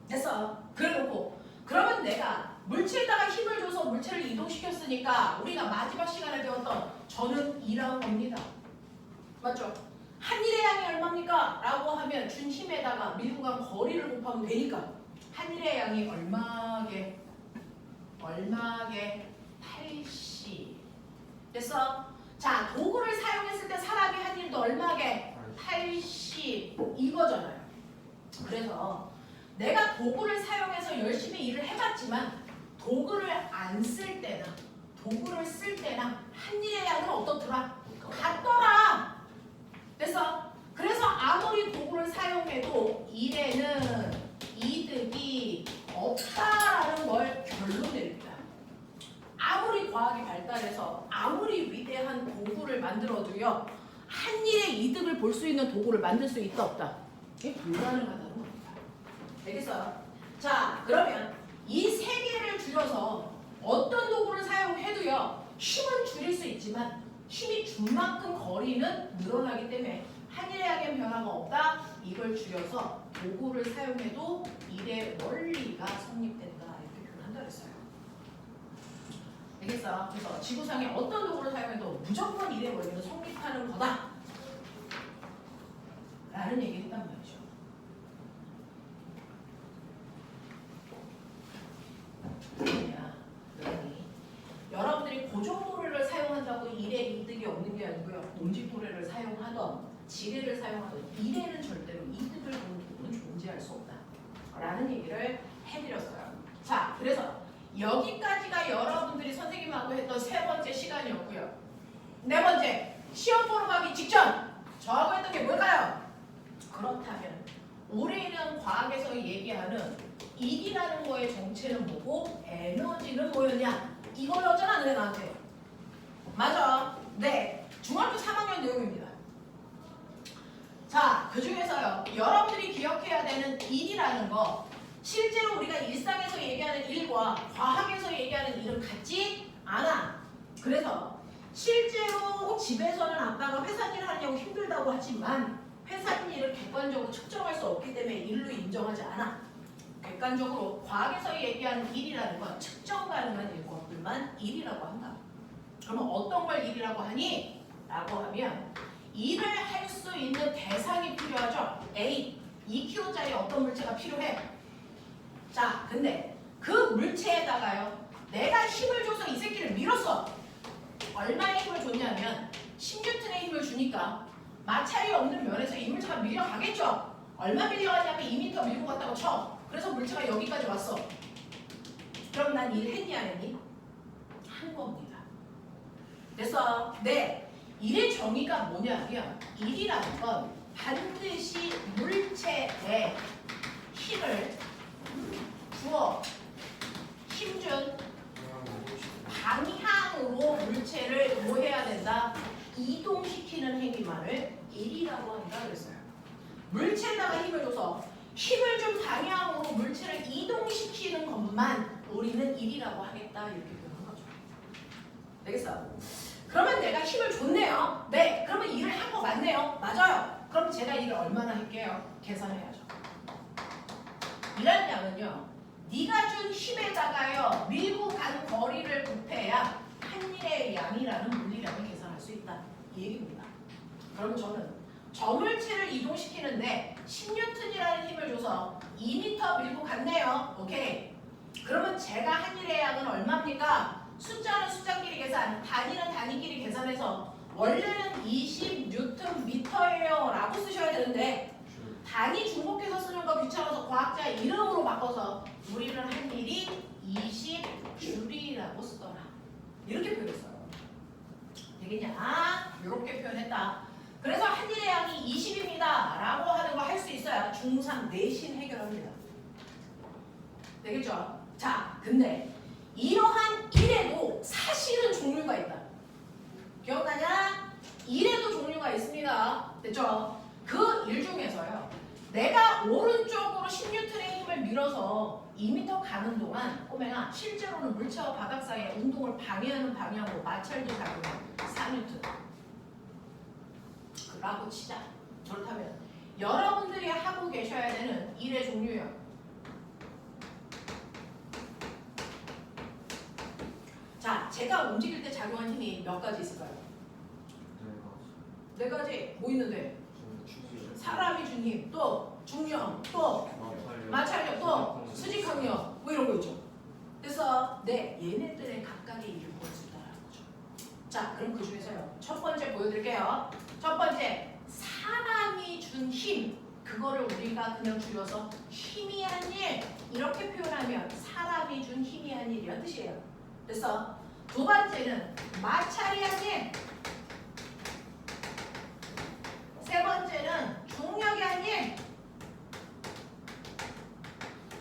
됐어. 그래놓고 그러면 내가 물체에다가 힘을 줘서 물체를 이동시켰으니까 우리가 마지막 시간에 배웠던 저는 2라고 합니다. 맞죠? 한일의 양이 얼마입니까? 라고 하면 준 힘에다가 밀고 간 거리를 곱하면 되니까 한일의 양이 얼마게? 80. 됐어? 자, 도구를 사용했을 때 사람이 한 일도 얼마게? 80 이거잖아요. 그래서 내가 도구를 사용해서 열심히 일을 해봤지만 도구를 안 쓸 때나 도구를 쓸 때나 한 일의 양은 어떻더라? 같더라. 됐어? 그래서 아무리 도구를 사용해도 일에는 이득이 없다라는 걸 결론 내립니다. 아무리 과학이 발달해서 아무리 위대한 도구를 만들어도요 한 일의 이득을 볼 수 있는 도구를 만들 수 있다 없다? 이게 불가능하다는 겁니다. 알겠어요? 자, 그러면 이 세 개를 줄여서 어떤 도구를 사용해도요 힘은 줄일 수 있지만 힘이 준 만큼 거리는 늘어나기 때문에 한일의 양의 변화가 없다. 이걸 줄여서 도구를 사용해도 일의 원리가 성립된다. 이렇게 표현한다 그랬어요. 알겠어? 그래서 지구상에 어떤 도구를 사용해도 무조건 일의 원리는 성립하는 거다. 라는 얘기를 했단 말이죠. 그러니 여러분들이 고정도래를 사용한다고 일의 이득이 없는 게 아니고요. 움직도래를 사용하던 지뢰를 사용하던 일에는 절대로 이득을 보는 도구는 존재할 수 없다. 라는 얘기를 해드렸어요. 자, 그래서 여기까지가 여러분들이 선생님하고 했던 세 번째 시간이었고요. 네 번째, 시험 보러 가기 직전 저하고 했던 게 뭘까요? 그렇다면 우리는 과학에서 얘기하는 일이라는 거의 정체는 뭐고 에너지는 뭐였냐? 이걸 넣었잖아, 너네 나한테. 맞아. 네. 중학교 3학년 내용입니다. 자, 그 중에서요. 여러분들이 기억해야 되는 일이라는 거 실제로 우리가 일상에서 얘기하는 일과 과학에서 얘기하는 일은 같지 않아. 그래서 실제로 집에서는 아빠가 회사 일을 하려고 힘들다고 하지만 회사 일을 객관적으로 측정할 수 없기 때문에 일로 인정하지 않아. 객관적으로 과학에서 얘기하는 일이라는 건 측정 가능한 일것들만 일이라고 한다. 그러면 어떤 걸 일이라고 하니? 라고 하면 일을 할 수 있는 대상이 필요하죠. A, 2kg짜리 어떤 물체가 필요해. 자, 근데 그 물체에다가요 내가 힘을 줘서 이 새끼를 밀었어. 얼마의 힘을 줬냐면 10N의 힘을 주니까 마찰이 없는 면에서 이 물체가 밀려가겠죠. 얼마 밀려가냐면 2m 밀고 갔다고 쳐. 그래서 물체가 여기까지 왔어. 그럼 난 일 했니 안 했니? 한 겁니다. 됐어? 네. 일의 정의가 뭐냐면 일이라는 건 반드시 물체에 힘을 주어 힘준 방향으로 물체를 뭐 해야 된다? 이동시키는 행위만을 일이라고 한다 그랬어요. 물체에다가 힘을 줘서 힘을 준 방향으로 물체를 이동시키는 것만 우리는 일이라고 하겠다 이렇게 표현한 거죠. 되겠어? 그러면 내가 힘을 줬네요. 네. 그러면 일을 한 거 맞네요. 맞아요. 그럼 제가 일을 얼마나 할게요? 계산해야죠. 일할 양은요. 네가 준 힘에다가요. 밀고 간 거리를 곱해야 한 일의 양이라는 물리량을 계산할 수 있다. 이 얘기입니다. 그럼 저는 저 물체를 이동시키는데 10N이라는 힘을 줘서 2m 밀고 갔네요. 오케이. 그러면 제가 한 일의 양은 얼마입니까? 숫자는 숫자끼리 계산, 단위는 단위끼리 계산해서 원래는 20Nm예요 라고 쓰셔야 되는데 단위 중복해서 쓰는 거 귀찮아서 과학자 이름으로 바꿔서 우리는 한 일이 20줄이라고 쓰더라. 이렇게 표현했어요. 되겠냐? 이렇게 표현했다. 그래서 한 일의 양이 20입니다 라고 하는 거 할 수 있어야 중3 내신 해결합니다. 되겠죠? 자, 근데 이러한 일에도 사실은 종류가 있다. 기억나냐? 일에도 종류가 있습니다. 됐죠? 그 일 중에서요. 내가 오른쪽으로 10N의 힘을 밀어서 2m 가는 동안 꼬맹아 실제로는 물체와 바닥 사이의 운동을 방해하는 방향으로 마찰도 작용해 4N 라고 치자. 그렇다면 여러분들이 하고 계셔야 되는 일의 종류요. 자, 제가 움직일 때 작용한 힘이 몇 가지 있을까요? 네 가지. 뭐 있는데? 사람이 준 힘, 또 중력, 또 마찰력, 또 수직항력, 뭐 이런 거 있죠. 그래서 얘네들의 각각의 일을 보여준다는 거죠. 자, 그럼 그 중에서요. 첫 번째 보여드릴게요. 첫 번째, 사람이 준 힘. 그거를 우리가 그냥 줄여서 힘이 한 일. 이렇게 표현하면 사람이 준 힘이 한 일이란 뜻이에요. 그래서 두 번째는 마찰이 한 일. 세 번째는 중력이 한 일.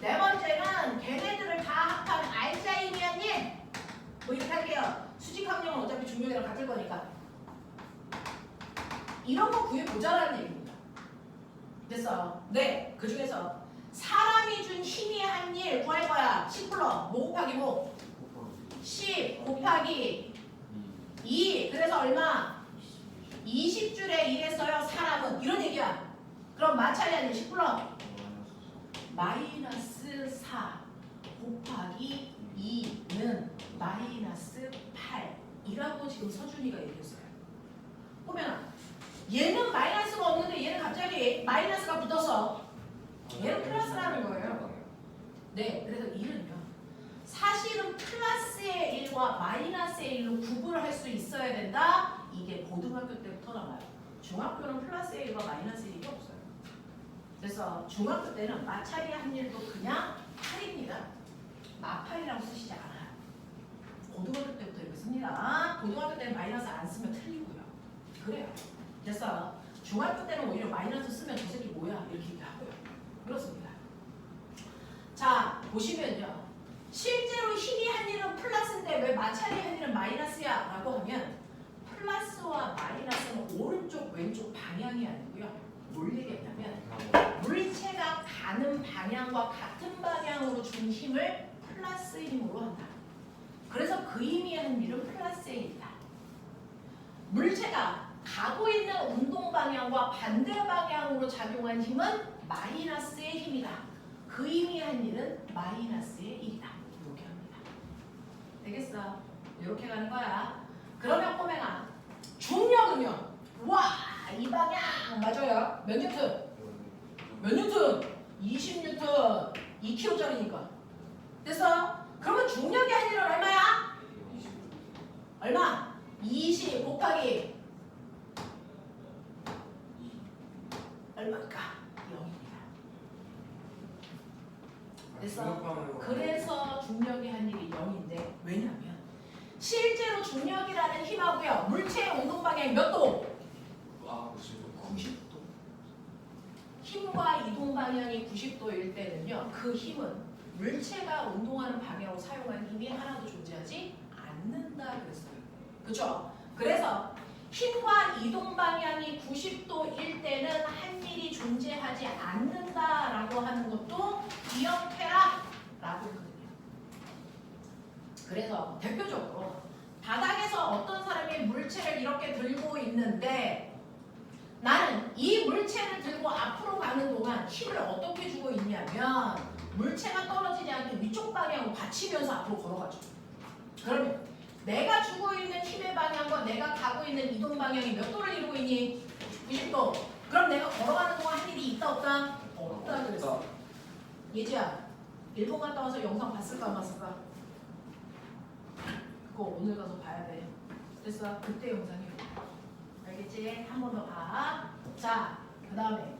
네 번째는 걔네들을 다 합한 알자 힘이 한 일. 뭐 이렇게 할게요. 수직항력은 어차피 중력이랑 같을 거니까. 이런 거 구해보자라는 얘기입니다. 됐어? 네. 그 중에서 사람이 준 힘이 한 일 구할 거야. 10 불러. 뭐 곱하기 뭐? 10 곱하기 2. 그래서 얼마? 20줄에 일했어요. 사람은. 이런 얘기야. 그럼 마찰이 아니라 10 불러. 마이너스 4 곱하기 2는 마이너스 8이라고 지금 서준이가 얘기했어요. 보면 얘는 마이너스가 없는데 얘는 갑자기 마이너스가 붙어서 얘는 플러스라는 거예요. 네, 그래서 일은요. 사실은 플러스의 1과 마이너스의 1로 구분을 할 수 있어야 된다. 이게 고등학교 때부터 나와요. 중학교는 플러스의 1과 마이너스의 1이 없어요. 그래서 중학교 때는 마찰이 한 일도 그냥 8입니다. 마팔이라고 쓰시지 않아요. 고등학교 때부터 이렇게 씁니다. 고등학교 때는 마이너스 안 쓰면 틀리고요. 그래요. 그래서 중학교 때는 오히려 마이너스 쓰면 저 새끼 뭐야 이렇게 얘기하고요. 그렇습니다. 자, 보시면요. 실제로 힘이 한 일은 플러스인데 왜 마찰이 한 일은 마이너스야? 라고 하면 플러스와 마이너스는 오른쪽 왼쪽 방향이 아니고요. 뭘 얘기했냐면 물체가 가는 방향과 같은 방향으로 준 힘을 플러스 힘으로 한다. 그래서 그 힘이 한 일은 플러스의 일이다. 물체가 가고 있는 운동 방향과 반대 방향으로 작용한 힘은 마이너스의 힘이다. 그 힘이 한 일은 마이너스의 일이다. 이렇게 합니다. 되겠어? 이렇게 가는 거야. 그러면 꼬맹아 중력은요. 와, 이 방향 맞아요. 몇 뉴턴? 몇 뉴턴? 20뉴턴. 2kg짜리니까. 됐어? 그러면 중력의 한 일은 얼마야? 얼마? 20 곱하기 얼마일까? 0입니다. 됐어? 그래서 중력의 한 일이 0인데 왜냐면 실제로 중력이라는 힘하고요. 물체의 운동 방향이 몇 도? 90도. 힘과 이동 방향이 90도일 때는요. 그 힘은 물체가 운동하는 방향으로 사용하는 힘이 하나도 존재하지 않는다 그랬어요. 그렇죠? 그래서 힘과 이동 방향이 90도일 때는 한 일이 존재하지 않는다라고 하는 것도 기억해라 라고 했거든요. 그래서 대표적으로 바닥에서 어떤 사람이 물체를 이렇게 들고 있는데 나는 이 물체를 들고 앞으로 가는 동안 힘을 어떻게 주고 있냐면 물체가 떨어지지 않게 위쪽 방향으로 받치면서 앞으로 걸어가죠. 그러면 내가 주고 있는 힘의 방향과 내가 가고 있는 이동 방향이 몇 도를 이루고 있니? 90도. 그럼 내가 걸어가는 동안 한 일이 있다 없다? 없다 그랬어. 예지야, 일본 갔다 와서 영상 봤을까 안 봤을까? 그거 오늘 가서 봐야 돼. 됐어? 그때 영상이야. 알겠지? 한 번 더 봐. 자, 그 다음에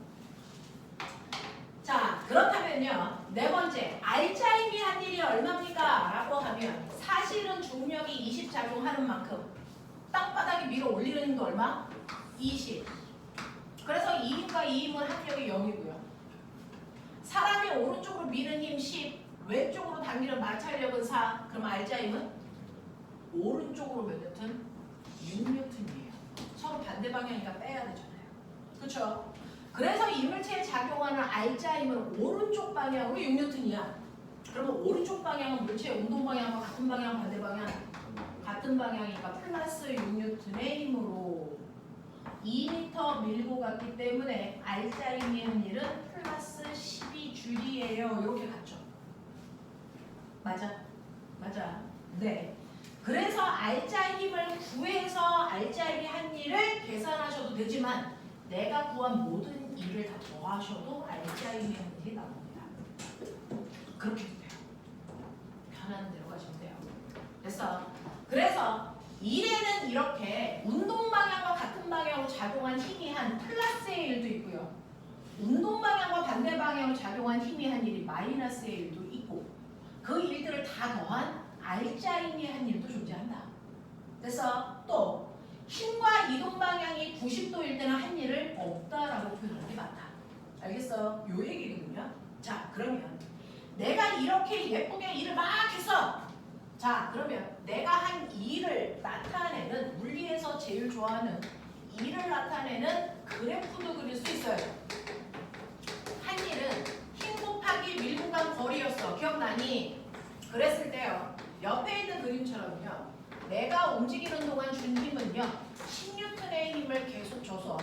자, 그렇다면요. 네 번째, 알짜임이 한 일이 얼마입니까? 라고 하면 사실은 중력이 20 작용하는 만큼 땅바닥에 밀어 올리는 힘도 얼마? 20. 그래서 2힘과 2힘은 합력이 0이고요. 사람이 오른쪽으로 미는 힘 10, 왼쪽으로 당기는 마찰력은 4. 그럼 알짜임은 오른쪽으로 몇 뉴턴? 6뉴턴이에요. 서로 반대 방향이니까 빼야 되잖아요. 그렇죠? 그래서 이물체에 작용하는 알짜임은 오른쪽 방향으로 6뉴턴이야. 그러면 오른쪽 방향은 물체의 운동 방향과 같은 방향, 반대 방향? 같은 방향이니까 플러스 6뉴턴의 힘으로 2m 밀고 갔기 때문에 알짜임이 한 일은 플러스 12줄이에요. 이렇게 갔죠. 맞아? 맞아. 네. 그래서 알짜임 힘을 구해서 알짜임이 한 일을 계산하셔도 되지만 내가 구한 모든 일을 다 더하셔도 알짜임이 한 일이 나옵니다. 그렇게 돼요. 편한 대로 가시면 돼요. 됐어? 그래서 일에는 이렇게 운동 방향과 같은 방향으로 작용한 힘이 한 플러스의 일도 있고요. 운동 방향과 반대 방향으로 작용한 힘이 한 일이 마이너스의 일도 있고 그 일들을 다 더한 알짜임이 한 일도 존재한다. 그래서 또 힘과 이동 방향이 90도일 때는 한 일을 없다라고 표현하는 게 맞다. 알겠어요? 요 얘기거든요. 자, 그러면 내가 이렇게 예쁘게 일을 막 했어. 자, 그러면 내가 한 일을 나타내는 물리에서 제일 좋아하는 일을 나타내는 그래프도 그릴 수 있어요. 한 일은 힘 곱하기 밀고 간 거리였어. 기억나니? 그랬을 때요. 옆에 있는 그림처럼요. 내가 움직이는 동안 준 힘은요. 10뉴턴의 힘을 계속 줘서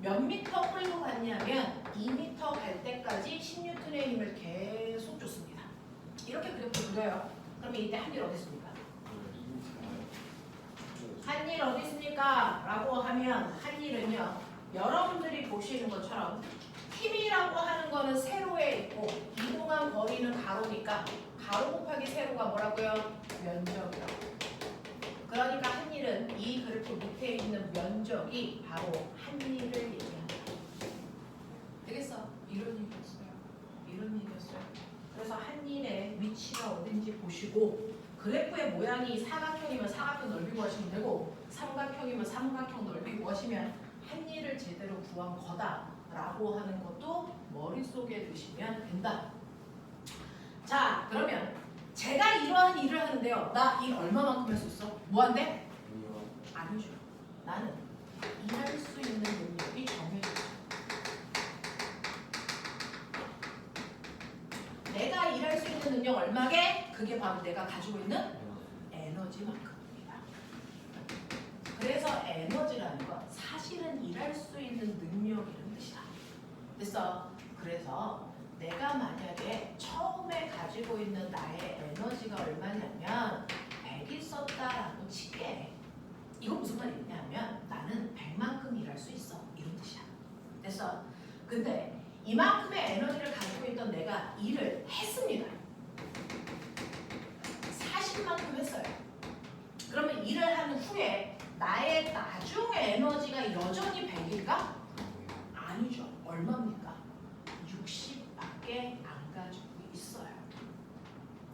몇 미터 끌고 갔냐면 2미터 갈 때까지 10뉴턴의 힘을 계속 줬습니다. 이렇게 그래프 그려요. 그러면 이때 한 일 어디 있습니까? 한 일 어디 있습니까? 라고 하면 한 일은요. 여러분들이 보시는 것처럼 힘이라고 하는 거는 세로에 있고 이동한 거리는 가로니까 가로 곱하기 세로가 뭐라고요? 면적이라고. 그러니까 한 일은 이 그래프 밑에 있는 면적이 바로 한 일을 얘기한다. 되겠어? 이런 얘기였어요. 이런 얘기였어요. 그래서 한 일의 위치가 어딘지 보시고 그래프의 모양이 사각형이면 사각형 넓이 구하시면 되고 삼각형이면 삼각형 넓이 구하시면 한 일을 제대로 구한 거다라고 하는 것도 머릿속에 두시면 된다. 자, 그러면 제가 이러한 일을 하는데요. 나 일 얼마만큼 할 수 있어? 무한대? 아니죠. 나는 일할 수 있는 능력이 정해져 있어요. 내가 일할 수 있는 능력 얼마게? 그게 바로 내가 가지고 있는 에너지만큼입니다. 그래서 에너지라는 건 사실은 일할 수 있는 능력이라는 뜻이다. 됐어? 그래서 내가 만약에 처음에 가지고 있는 나의 에너지가 얼마냐면 100이 썼다라고 칠게. 이건 무슨 말이냐면 나는 100만큼 일할 수 있어. 이런 뜻이야. 됐어? 근데 이만큼의 에너지를 가지고 있던 내가 일을 했습니다. 40만큼 했어요. 그러면 일을 한 후에 나의 나중에 에너지가 여전히 100일까? 아니죠. 얼마입니까? 60밖에 안 가지고 있어요.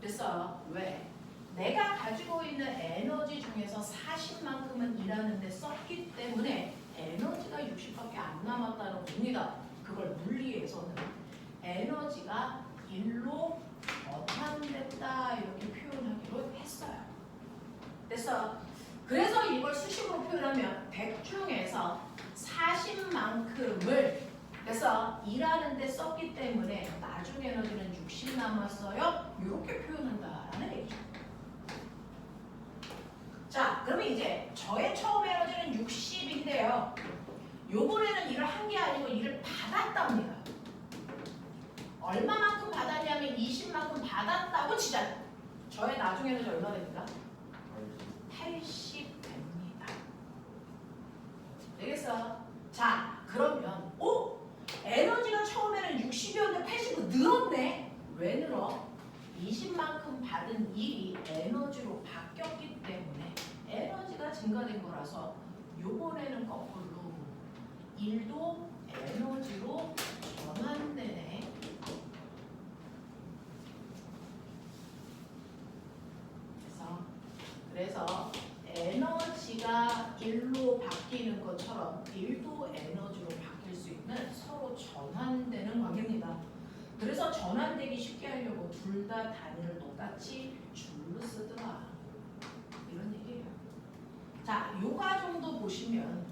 그래서 왜? 내가 가지고 있는 에너지 중에서 40만큼은 일하는데 썼기 때문에 에너지가 60밖에 안 남았다는 겁니다. 그걸 물리에서는 에너지가 일로 어탕됐다 이렇게 표현하기로 했어요. 그래서 그래서 이걸 수식으로 표현하면 100 중에서 40만큼을 그래서 일하는데 썼기 때문에 나중 에너지는 60 남았어요. 이렇게 표현한다라는 얘기죠. 자, 그러면 이제 저의 처음 에너지는 60인데요. 요번에는 일을 한 게 아니고 일을 받았답니다. 얼마만큼 받았냐면 20만큼 받았다고 치자. 저의 나중 에너지 얼마 됩니까? 80 됩니다. 되겠어? 자, 그러면 에너지가 처음에는 60이었는데 80으로 늘었네. 왜 늘어? 20만큼 받은 일이 에너지로 바뀌었기 때문에 에너지가 증가된 거라서 요번에는 거꾸로 일도 에너지로 전환되네. 그래서 에너지가 일로 바뀌는 것처럼 일도 에너지로 바뀔 수 있는 서로 전환되는 관계입니다. 그래서 전환되기 쉽게 하려고 둘 다 단위를 똑같이 줄로 쓰더라. 이런 얘기예요. 자, 요 과정도 보시면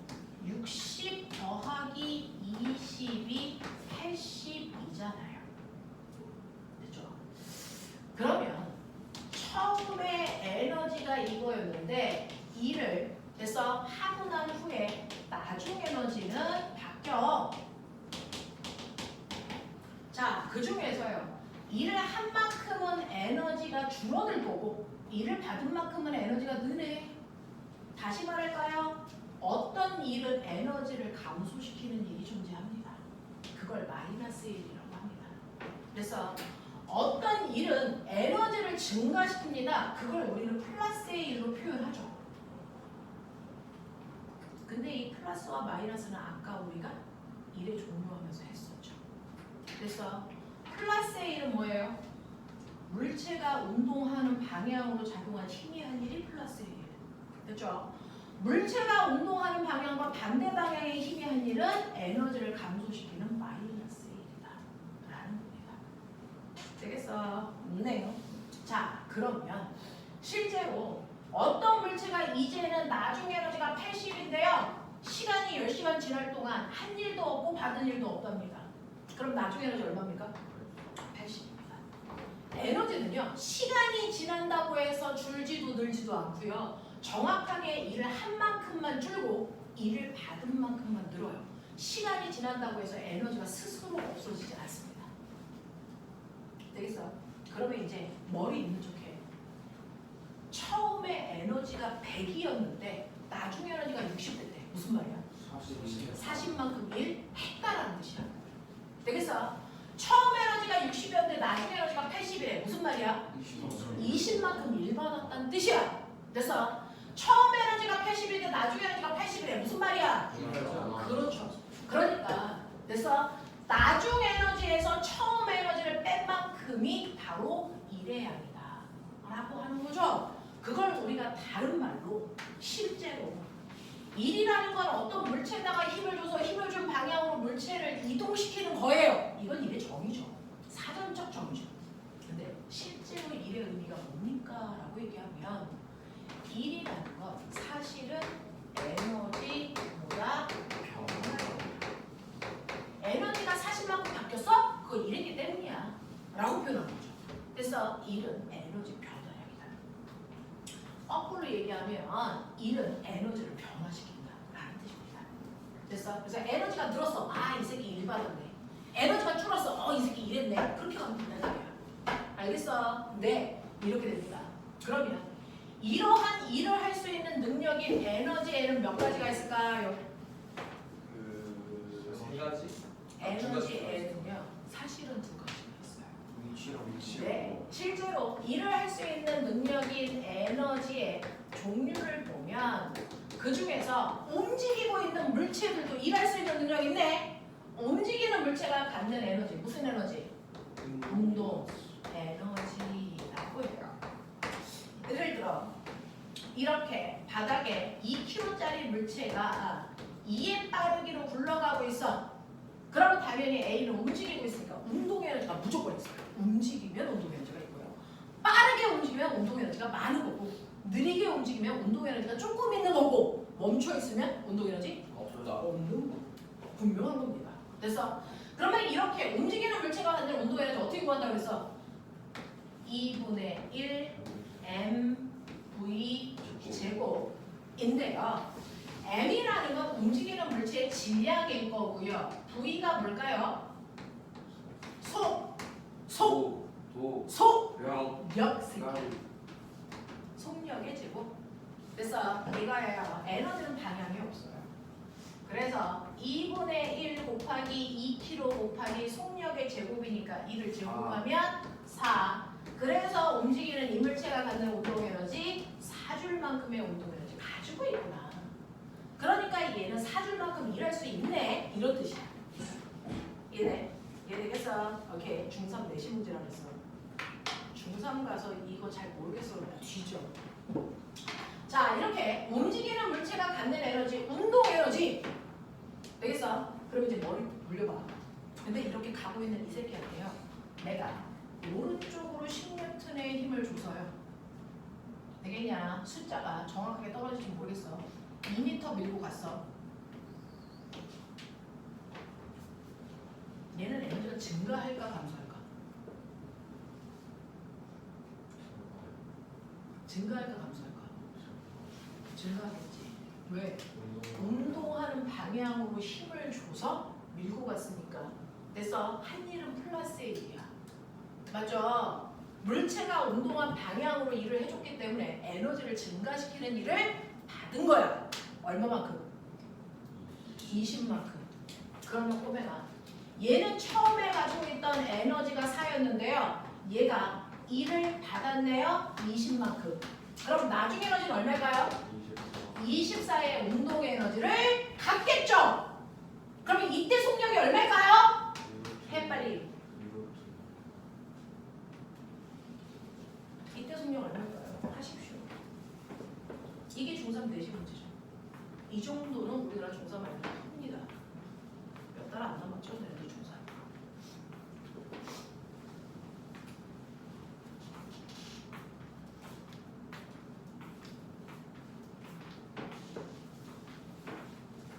60 더하기 20이 80이잖아요. 그렇죠? 그러면 처음에 에너지가 이거였는데 일을 그래서 하고 난 후에 나중 에너지는 바뀌어. 자, 그 중에서요. 일을 한 만큼은 에너지가 줄어들 거고 일을 받은 만큼은 에너지가 느네. 다시 말할까요? 어떤 일은 에너지를 감소시키는 일이 존재합니다. 그걸 마이너스 1이라고 합니다. 그래서 어떤 일은 에너지를 증가시킵니다. 그걸 우리는 플러스의 일로 표현하죠. 근데 이 플러스와 마이너스는 아까 우리가 일의 종류하면서 했었죠. 그래서 플러스의 일은 뭐예요? 물체가 운동하는 방향으로 작용한 희미한 일이 플러스의 일. 됐죠? 물체가 운동하는 방향과 반대 방향의 희미한 일은 에너지를 감소시키는 마이너스의 일이다. 라는 겁니다. 되겠어? 네요. 자, 그러면 실제로 어떤 물체가 이제는 나중 에너지가 80인데요. 시간이 10시간 지날 동안 한 일도 없고 받은 일도 없답니다. 그럼 나중 에너지 얼마입니까? 80입니다. 에너지는요. 시간이 지난다고 해서 줄지도 늘지도 않고요. 정확하게 일을 한 만큼만 줄고 일을 받은 만큼만 늘어요. 시간이 지난다고 해서 에너지가 스스로 없어지지 않습니다. 되겠어? 그러면 이제 머리 있는 척해. 처음에 에너지가 100이었는데 나중 에너지가 60 됐대. 무슨 말이야? 40만큼 일 했다라는 뜻이야. 되겠어? 처음 에너지가 60이었는데 나중 에너지가 80이래. 무슨 말이야? 20만큼 일 받았다는 뜻이야. 그래서 처음 에너지가 80인데 나중 에너지가 80이래. 무슨 말이야? 그렇죠. 그러니까 그래서 나중 에너지에서 처음 에너지를 뺀 만큼이 바로 일의 양이다 라고 하는 거죠. 그걸 우리가 다른 말로 실제로 일이라는 건 어떤 물체에다가 힘을 줘서 힘을 준 방향으로 물체를 이동시키는 거예요. 이건 일의 정의죠. 사전적 정의죠. 근데 실제로 일의 의미가 뭡니까? 라고 얘기하면 일이라는 건 사실은 에너지보다 변화예요. 에너지가 40만큼 바뀌었어? 그거 일이기 때문이야 라고 표현한 거죠. 그래서 일은 에너지 변화량이다. 거꾸로 얘기하면 일은 에너지를 변화시킨다 라는 뜻입니다. 그래서 에너지가 늘었어. 아, 이 새끼 일 받았네. 에너지가 줄었어. 이 새끼 일했네. 그렇게 가면 된다는 거야. 알겠어? 네, 이렇게 됩니다. 그러면 이러한 일을 할 수 있는 능력인 에너지에는 몇 가지가 있을까요? 세 가지? 에너지에는요 사실은 두 가지가 있어요. 위치랑 네, 실제로 일을 할 수 있는 능력인 에너지의 종류를 보면 그 중에서 움직이고 있는 물체들도 일할 수 있는 능력이 있네. 움직이는 물체가 갖는 에너지, 무슨 에너지? 운동 에너지라고 해요. 예를 들어 이렇게 바닥에 2kg짜리 물체가 2의 빠르기로 굴러가고 있어. 그럼 당연히 A는 움직이고 있으니까 운동 에너지가 무조건 있어요. 움직이면 운동 에너지가 있고요. 빠르게 움직이면 운동 에너지가 많은 거고 느리게 움직이면 운동 에너지가 조금 있는 거고 멈춰 있으면 운동 에너지 없다. 없는 거. 분명한 겁니다. 됐어? 그러면 이렇게 움직이는 물체가 갖는 운동 에너지 어떻게 구한다고 그랬어? 2분의 1 mv 제곱인데요. m이라는 건 움직이는 물체의 질량일 거고요. v가 뭘까요? 속력의 제곱. 됐어? 이거예요. 에너지는 방향이 없어요. 그래서 2분의 1 곱하기 2kg 곱하기 속력의 제곱이니까 2를 제곱하면 4. 그래서 움직이는 이물체가 갖는 운동에너지 4줄만큼의 운동에너지 가지고 있구나. 그러니까 얘는 4줄만큼 일할 수 있네. 이런 뜻이야. 이해 되겠어? 오케이. 중3 내신 문제라고 했어. 중3 가서 이거 잘 모르겠어. 뒤져. 자, 이렇게 움직이는 물체가 갖는 에너지, 운동 에너지. 되겠어? 그럼 이제 머리 굴려봐. 근데 이렇게 가고 있는 이 새끼한테요. 내가 오른쪽으로 10N의 힘을 줘서요. 되겠냐? 숫자가 정확하게 떨어질지 모르겠어. 2m 밀고 갔어. 얘는 에너지가 증가할까 감소할까? 증가할까 감소할까? 증가하겠지. 왜? 운동하는 방향으로 힘을 줘서 밀고 갔으니까. 됐어? 한 일은 플러스의 일이야. 맞죠? 물체가 운동한 방향으로 일을 해줬기 때문에 에너지를 증가시키는 일을 받은 거야. 얼마만큼? 20만큼. 그러면 꼬매가 얘는 처음에 가지고 있던 에너지가 4였는데요. 얘가 2를 받았네요. 20만큼. 그럼 나중 에너지는 얼마일까요? 24의 운동 에너지를 갖겠죠. 그러면 이때 속력이 얼마일까요? 해 빨리. 이때 속력 얼마일까요? 하십시오. 이게 중3 내신 문제죠. 이 정도는 우리나라 중3 알면 큽니다. 몇 달 안 남았죠? 내년도 중3.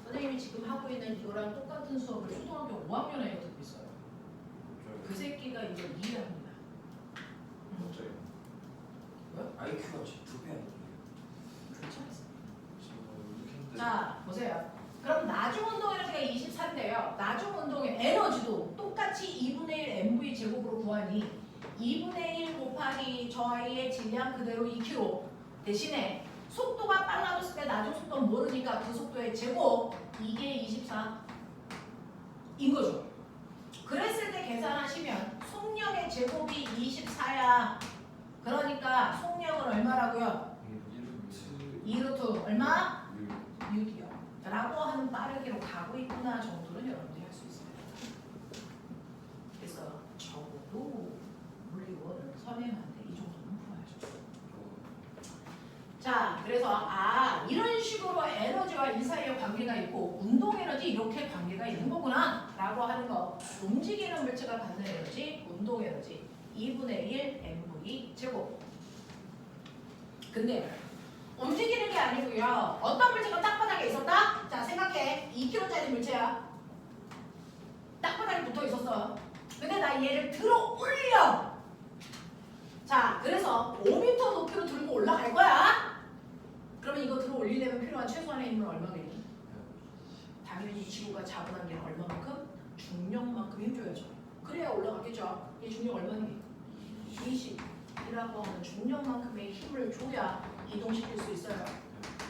선생님이 지금 하고 있는 이거랑 똑같은 수업을 초등학교 5학년 애가 듣고 있어요. 그 새끼가 이걸 이해합니다. 뭐야? IQ가 지금 2배 아니에요? 그렇지 않습니다. 자, 보세요. 그럼 나중 운동 에너지가 24인데요. 나중 운동의 에너지도 똑같이 2분의 1 mv 제곱으로 구하니 2분의 1 곱하기 저 아이의 질량 그대로 2kg 대신에 속도가 빨라졌을 때 나중 속도는 모르니까 그 속도의 제곱 이게 24인 거죠. 그랬을 때 계산하시면 속력의 제곱이 24야. 그러니까 속력은 얼마라고요? 2루트 얼마? 6이요. 라고 하는 빠르기로 가고 있구나 정도는 여러분들이 할 수 있습니다. 그래서 적어도 물리원을 선행하는데 이 정도는 풀어야죠. 자, 그래서 이런 식으로 에너지와 이 사이에 관계가 있고 운동 에너지 이렇게 관계가 있는 거구나 라고 하는 거. 움직이는 물체가 갖는 에너지, 운동 에너지 2분의 1 mv 제곱. 근데 움직이는 게 아니고요. 어떤 물체가 땅바닥에 있었다? 자, 생각해. 2kg짜리 물체야. 땅바닥에 붙어 있었어. 근데 나 얘를 들어 올려. 자, 그래서 5m 높이로 들고 올라갈 거야. 그러면 이거 들어 올리려면 필요한 최소한의 힘은 얼마겠니? 당연히 지구가 잡은 한계는 얼마만큼? 중력만큼 힘줘야죠. 그래야 올라가겠죠. 이 중력 얼마니? 20이라고 하는 중력만큼의 힘을 줘야 이동시킬 수 있어요.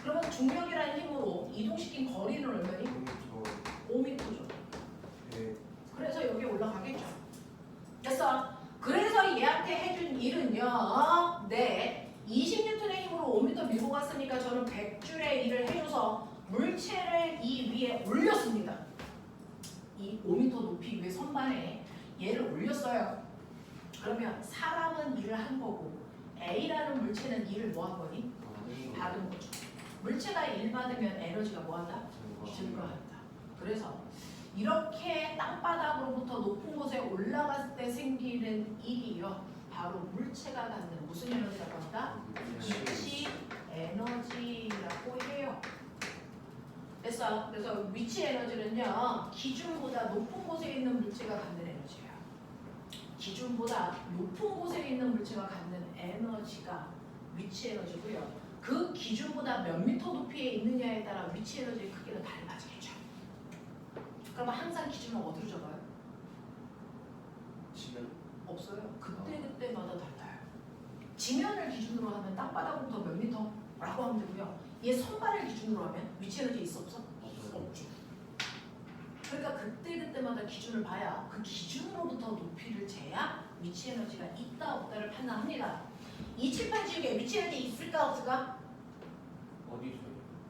그러면 중력이라는 힘으로 이동시킨 거리는 얼마니? 5m죠. 그래서 여기 올라가겠죠. 됐어. 그래서 얘한테 해준 일은요. 네. 20N의 힘으로 5m 밀고 갔으니까 저는 100줄의 일을 해줘서 물체를 이 위에 올렸습니다. 이 5m 높이 위에 선반에 얘를 올렸어요. 그러면 사람은 일을 한 거고 A라는 물체는 일을 뭐 한 거니? 받은 거죠. 물체가 일 받으면 에너지가 뭐 한다? 증가한다. 그래서 이렇게 땅바닥으로부터 높은 곳에 올라갔을 때 생기는 일이요. 바로 물체가 갖는 무슨 에너지라고 한다? 위치 됐어. 그래서 위치 에너지는요, 기준보다 높은 곳에 있는 물체가 갖는 에너지예요. 기준보다 높은 곳에 있는 물체가 갖는 에너지가 위치 에너지고요. 그 기준보다 몇 미터 높이에 있느냐에 따라 위치 에너지의 크기는 달라지겠죠. 그러면 항상 기준은 어디로 적어요? 지면 없어요. 그때마다 달라요. 지면을 기준으로 하면 땅바닥부터 몇 미터라고 하면 되고요. 얘 선반을 기준으로 하면 위치 에너지 있어 없어? 없죠. 그러니까 그때마다 기준을 봐야 그 기준으로부터 높이를 재야 위치 에너지가 있다 없다를 판단합니다. 이 칠판 지우개 위치 에너지 있을까 없을까? 어디서?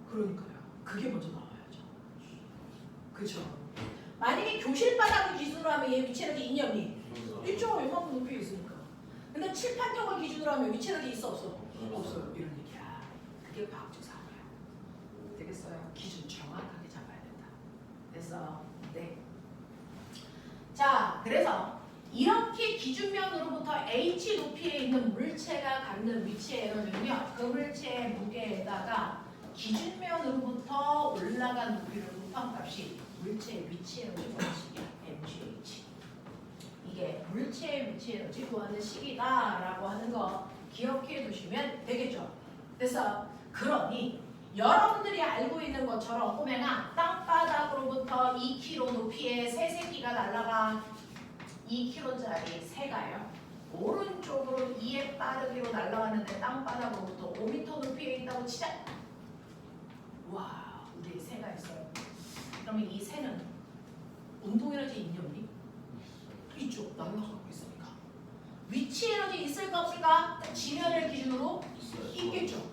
그러니까요. 그게 먼저 나와야죠. 그렇죠. 만약에 교실 바닥을 기준으로 하면 얘 위치 에너지 있냐 없니? 있죠. 웬만큼 높이에 있으니까. 근데 칠판 쪽을 기준으로 하면 위치 에너지 있어 없어? 없어요. 이런 얘기야. 그게 과학적 사고예요. 되겠어요? 기준 정확하게 잡아야 된다. 됐어? 네. 자, 그래서 이렇게 기준면으로부터 h 높이에 있는 물체가 갖는 위치의 에너지는요, 그 물체의 무게에다가 기준면으로부터 올라간 높이를 곱한 값이 물체의 위치 에너지 구하는 식이야. mgh. 이게 물체의 위치 에너지 구하는 식이다라고 하는 거 기억해 두시면 되겠죠. 그래서 그러니 여러분들이 알고 있는 것처럼 꼬맹아, 땅바닥으로부터 2km 높이의 새 새끼가 날아가 2km짜리 새가요. 오른쪽으로 2의 빠르기로 날아가는데 땅바닥으로부터 5m 높이에 있다고 치자. 와, 우리 새가 있어요. 그러면 이 새는 운동에너지 있니 없니? 있죠. 날아가고 있으니까. 위치 에너지 있을까 없을까? 지면을 기준으로 있겠죠.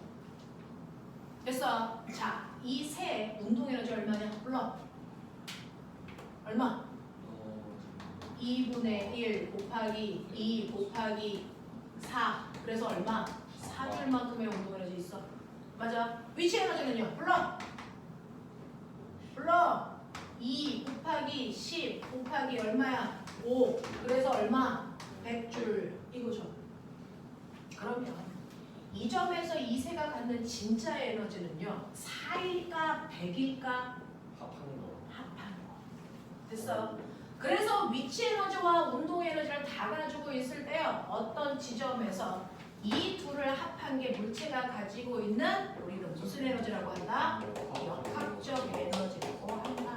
됐어. 자, 이 새 운동 에너지 얼마냐? 불러. 얼마? 2분의 1 곱하기 2 곱하기 4. 그래서 얼마? 4줄만큼의 운동 에너지 있어. 맞아. 위치 에너지는요? 불러. 2 곱하기 10 곱하기 얼마야? 5. 그래서 얼마? 100줄. 이거죠. 그러면 이 점에서 이 새가 갖는 진짜 에너지는요, 4일까 100일까? 합한 거. 됐어? 그래서 위치 에너지와 운동 에너지를 다 가지고 있을 때요, 어떤 지점에서 이 둘을 합한 게 물체가 가지고 있는 우리는 무슨 에너지라고 한다? 역학적 에너지라고 한다.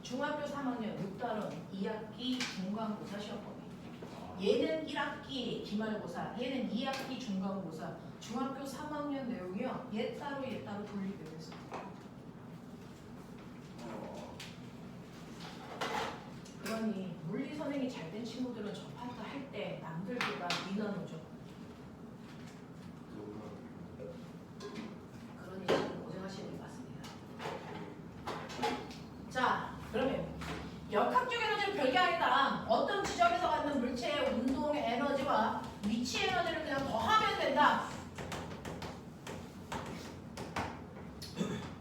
중학교 3학년 6단원 2학기 중간고사 시험범위. 얘는 1학기 기말고사, 얘는 2학기 중간고사. 중학교 3학년 내용이요, 얘 따로 돌리게 돼서. 그러니 물리 선행이 잘 된 친구들은 저 파트 할 때 남들보다 민원오죠. 그러니 지금 고생하시는 게 맞습니다. 자, 그러면 역학적 에너지는 별게 아니다. 어떤 지점에서 갖는 물체의 운동 에너지와 위치 에너지를 그냥 더하면 된다.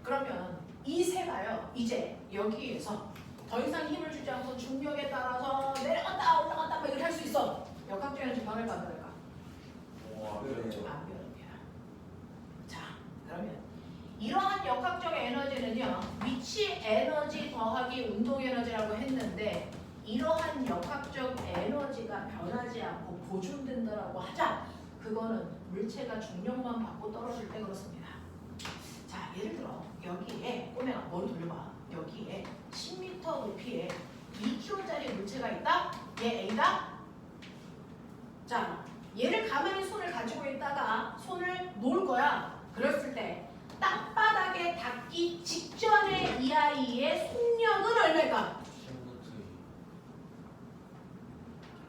그러면 이 새가요, 이제 여기에서 더 이상 힘을 주지 않고 중력에 따라서 내려갔다 올라갔다 막 이렇게 할 수 있어. 역학적 에너지 변할까 안 변할까? 안 변합니다. 자, 그러면 이러한 역학적 에너지는요, 위치 에너지 더하기 운동 에너지라고 했는데, 이러한 역학적 에너지가 변하지 않고 보존된다라고 하자. 그거는 물체가 중력만 받고 떨어질 때 그렇습니다. 자, 예를 들어 여기에 꼬매가 머리 돌려봐. 여기에 10m 높이에 2kg짜리 물체가 있다. 얘 A다. 자, 얘를 가만히 손을 가지고 있다가 손을 놓을 거야. 그랬을 때 땅바닥에 닿기 직전에 이 아이의 속력은 얼마일까?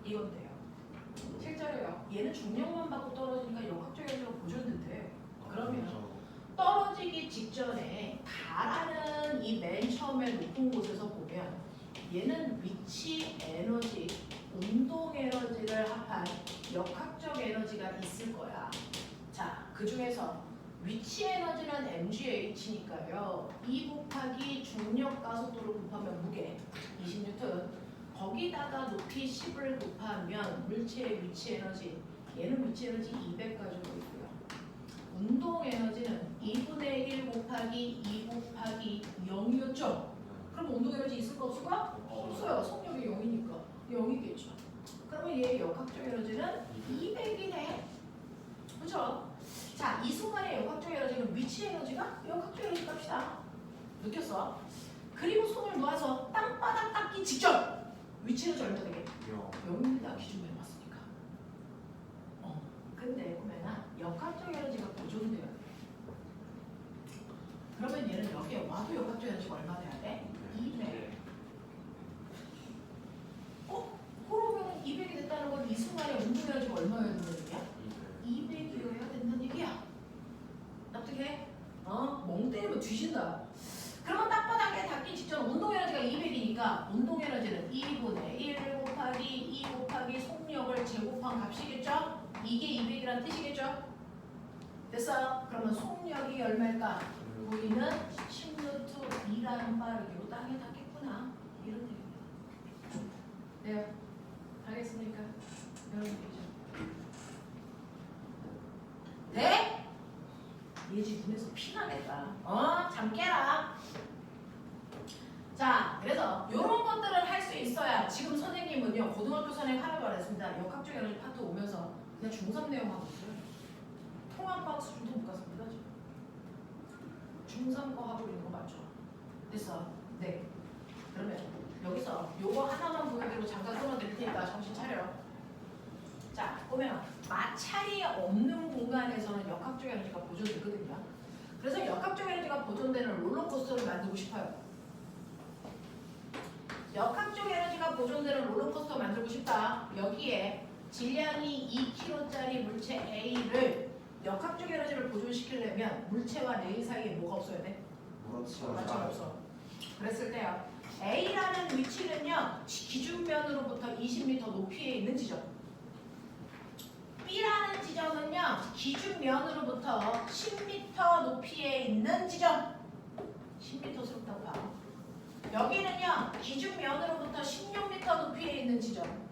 이건데요. 실제로요, 얘는 중력만 받고 떨어지니까 역학적 에너지가 보존된대. 그러면 떨어지기 직전에 가라는 이 맨 처음에 높은 곳에서 보면 얘는 위치 에너지, 운동 에너지를 합한 역학적 에너지가 있을 거야. 자, 그 중에서 위치 에너지는 mgh니까요. 2 곱하기 중력 가속도를 곱하면 무게 20N. 거기다가 높이 10을 곱하면 물체의 위치 에너지, 얘는 위치 에너지 200 가지고 있고요. 운동 에너지는 2분의 1 곱하기 2 곱하기 0이었죠? 그럼 운동 에너지 있을까 없을까? 없어요. 속력이 0이니까 0이겠죠. 그러면 얘의 역학적 에너지는 200이네. 그렇죠? 자, 이 순간의 역학적 에너지는 위치 에너지가 역학적 에너지 값이다. 느꼈어? 그리고 손을 놓아서 땅바닥 닦기 직전 위치 에너지 얼마 되게? 0입니다. 기준에 맞으니까. 근데 보면은 역학적 에너지가 보존돼야 돼. 그러면 얘는 여기에 와도 역학적 에너지가 얼마 돼야 돼? 200. 그러면 200이 됐다는 건 이 순간에 운동 에너지가 얼마여야 된다는 얘기야? 200이어야 된다는 얘기야. 납득해? 멍 때리면 뒤진다. 그러면 땅바닥에 닿기 직전 운동 에너지가 200이니까 운동 에너지는 2분의 1 곱하기 2 곱하기 속력을 제곱한 값이겠죠? 이게 200이란 뜻이겠죠? 됐어요? 그러면 속력이 얼마일까? 우리는 10루트 2라는 빠르기로 땅에 닿겠구나. 이런 얘기입니다. 네, 알겠습니까? 이런 얘기죠. 네? 얘지 눈에서 피나겠다. 잠 깨라. 자, 그래서 이런 것들을 할 수 있어야 지금 선생님은요 고등학교 선행 하나도 안 했습니다. 역학적 에너지 파트 오면서 그냥 중3 내용 하고 있어요. 통합과학 수준도 못 갔습니다. 지금 중3 거 하고 있는 거 맞죠? 됐어. 네. 그러면 여기서 요거 하나만 보여드리고 잠깐 끊어드릴 테니까 정신 차려. 자, 보면 마찰이 없는 공간에서는 역학적 에너지가 보존되거든요. 그래서 역학적 에너지가 보존되는 롤러코스터를 만들고 싶어요. 역학적 에너지가 보존되는 롤러코스터 만들고 싶다. 여기에 질량이 2kg짜리 물체 A를 역학적 에너지를 보존시키려면 물체와 레일 사이에 뭐가 없어야 돼? 마찰 없어. 그랬을 때요. A라는 위치는요. 기준면으로부터 20m 높이에 있는 지점. B라는 지점은요. 기준면으로부터 10m 높이에 있는 지점. 10m스럽다고 봐. 여기는요. 기준면으로부터 16m 높이에 있는 지점.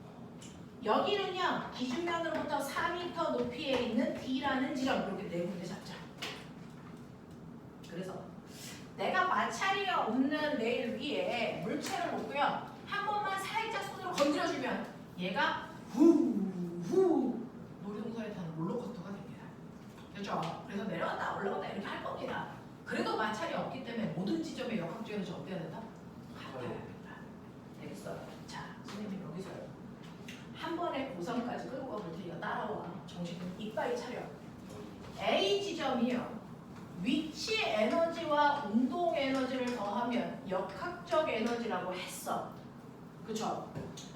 여기는요. 기준면으로부터 4m 높이에 있는 D라는 지점. 이렇게 네 군데 잡자. 그래서 내가 마찰이 없는 레일 위에 물체를 놓고요. 한 번만 살짝 손으로 건드려주면 얘가 후후 놀이동산에 타는 롤러코스터가 됩니다. 그렇죠? 그래서 내려갔다 올라갔다 이렇게 할 겁니다. 그래도 마찰이 없기 때문에 모든 지점의 역학적 에너지 어때야 된다? 같아야 된다. 되겠어? 자, 선생님 여기서요. 한 번에 고3까지 끌고 가볼 테니까 따라와. 정신 이빨 차려. A 지점이요. 위치 에너지와 운동 에너지를 더하면 역학적 에너지라고 했어. 그쵸?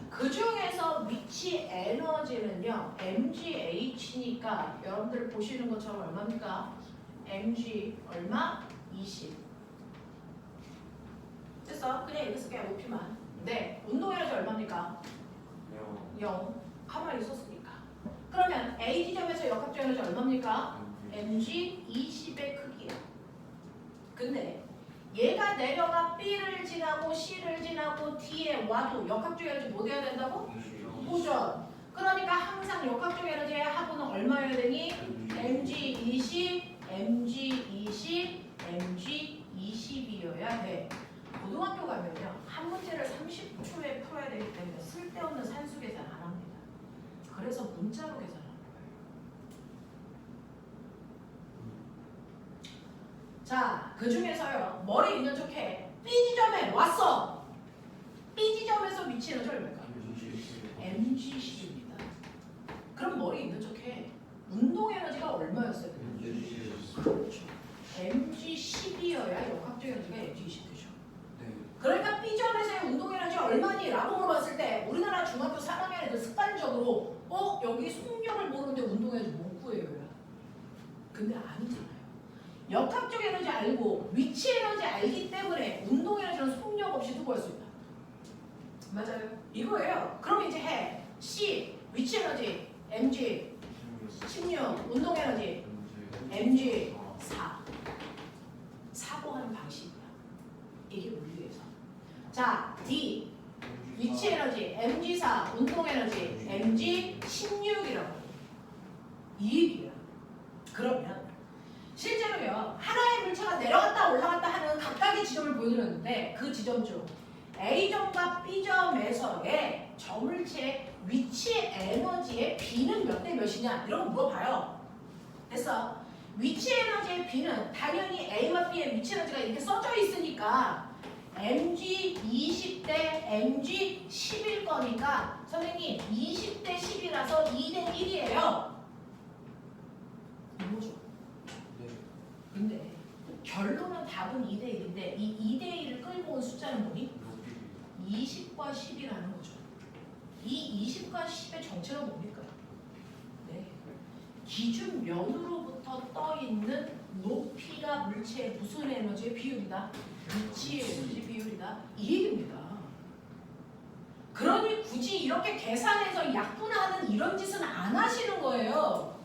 그 중에서 위치 에너지는요. mgH니까 여러분들 보시는 것처럼 얼마입니까? mg 얼마? 20. 됐어? 그냥 이렇게 쓸게요. 높이만. 네. 운동 에너지 얼마입니까? 0. 가만히 있었으니까. 그러면 A 지점에서 역학적 에너지 얼마입니까? mg 20의 크기야. 근데 얘가 내려가 B를 지나고 C를 지나고 D에 와도 역학적 에너지 뭐 돼야 된다고? 보존. 그러니까 항상 역학적 에너지의 합은 얼마여야 되니? mg 20, mg 20, mg 20이어야 돼. 고등학교 가면요. 한 문제를 30초에 풀어야 되기 때문에 쓸데없는 산수 계산 안 합니다. 그래서 문자로 계산하는 거예요. 자, 그 중에서요. 머리 있는 척해. B 지점에 왔어. B 지점에서 위치 에너지 얼마일까? mg10입니다. 그럼 머리 있는 척해. 운동 에너지가 얼마였어요? 그렇죠. mg10이어야 역학적 에너지가 mg20 되죠. 그러니까 B점에서의 운동 에너지 얼마니? 라고 물어봤을 때 우리나라 중학교 3학년 애들 습관적으로 여기 속력을 모르는데 운동 에너지 못 구해요. 근데 아니잖아요. 역학적 에너지 알고 위치 에너지 알기 때문에 운동 에너지는 속력 없이도 구할 수 있다. 맞아요. 이거예요. 그럼 이제 해. C 위치 에너지 mg 16 운동 에너지 mg 4 사고하는 방식이야. 이게 물리에서. 자, D 위치 에너지 mg4 운동 에너지 mg16이라고. 이 얘기야. 그러면 실제로요. 하나의 물체가 내려갔다 올라갔다 하는 각각의 지점을 보여드렸는데 그 지점 중 A점과 B점에서의 저물체의 위치 에너지의 B는 몇 대 몇이냐 이런 거 물어봐요. 됐어. 위치 에너지의 B는 당연히 A와 B의 위치 에너지가 이렇게 써져 있으니까 mg 20대 mg 10일 거니까 선생님 20대 10이라서 2대 1이에요. 이거죠. 네. 근데 결론은 답은 2대 1인데 이 2대 1을 끌고 온 숫자는 뭐니? 높이. 20과 10이라는 거죠. 이 20과 10의 정체가 뭡니까? 네. 기준면으로부터 떠 있는 높이가 물체의 무슨 에너지의 비율이다? 위치 에너지 비율이다. 이 얘기입니다. 그러니 굳이 이렇게 계산해서 약분하는 이런 짓은 안 하시는 거예요.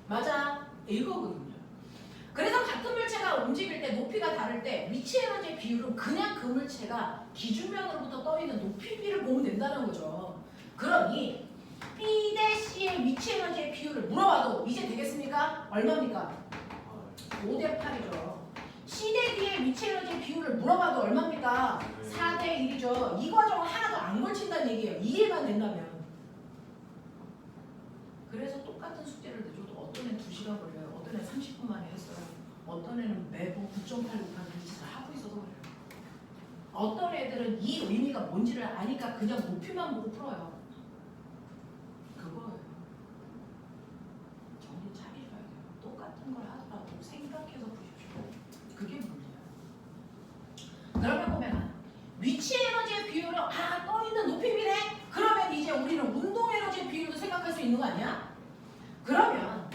맞아. 이거거든요. 그래서 같은 물체가 움직일 때 높이가 다를 때 위치 에너지의 비율은 그냥 그 물체가 기준면으로부터 떠 있는 높이 비를 보면 된다는 거죠. 그러니 B 대 C의 위치 에너지의 비율을 물어봐도 이제 되겠습니까? 얼마입니까? 5대 8이죠. C 대 D의 위치 에너지의 비율을 물어봐도 얼마입니까? 4대 1이죠. 이 과정은 하나도 안 걸친다는 얘기예요. 이해만 된다면. 그래서 똑같은 숙제를 내줘도 어떤 애는 2시간 걸려요. 어떤 애는 30분 만에 했어요. 어떤 애는 매번 9.8곱하기 짓을 하고 있어서 그래요. 어떤 애들은 이 의미가 뭔지를 아니까 그냥 높이만 보고 풀어요. 그거예요. 정신 차리셔야 돼요. 똑같은 걸 하더라도 생각해서 보십시오. 그게 문제예요. 그러면 보면 위치 에너지의 비율은 떠 있는 높이비네. 그러면 이제 우리는 운동 에너지의 비율도 생각할 수 있는 거 아니야? 그러면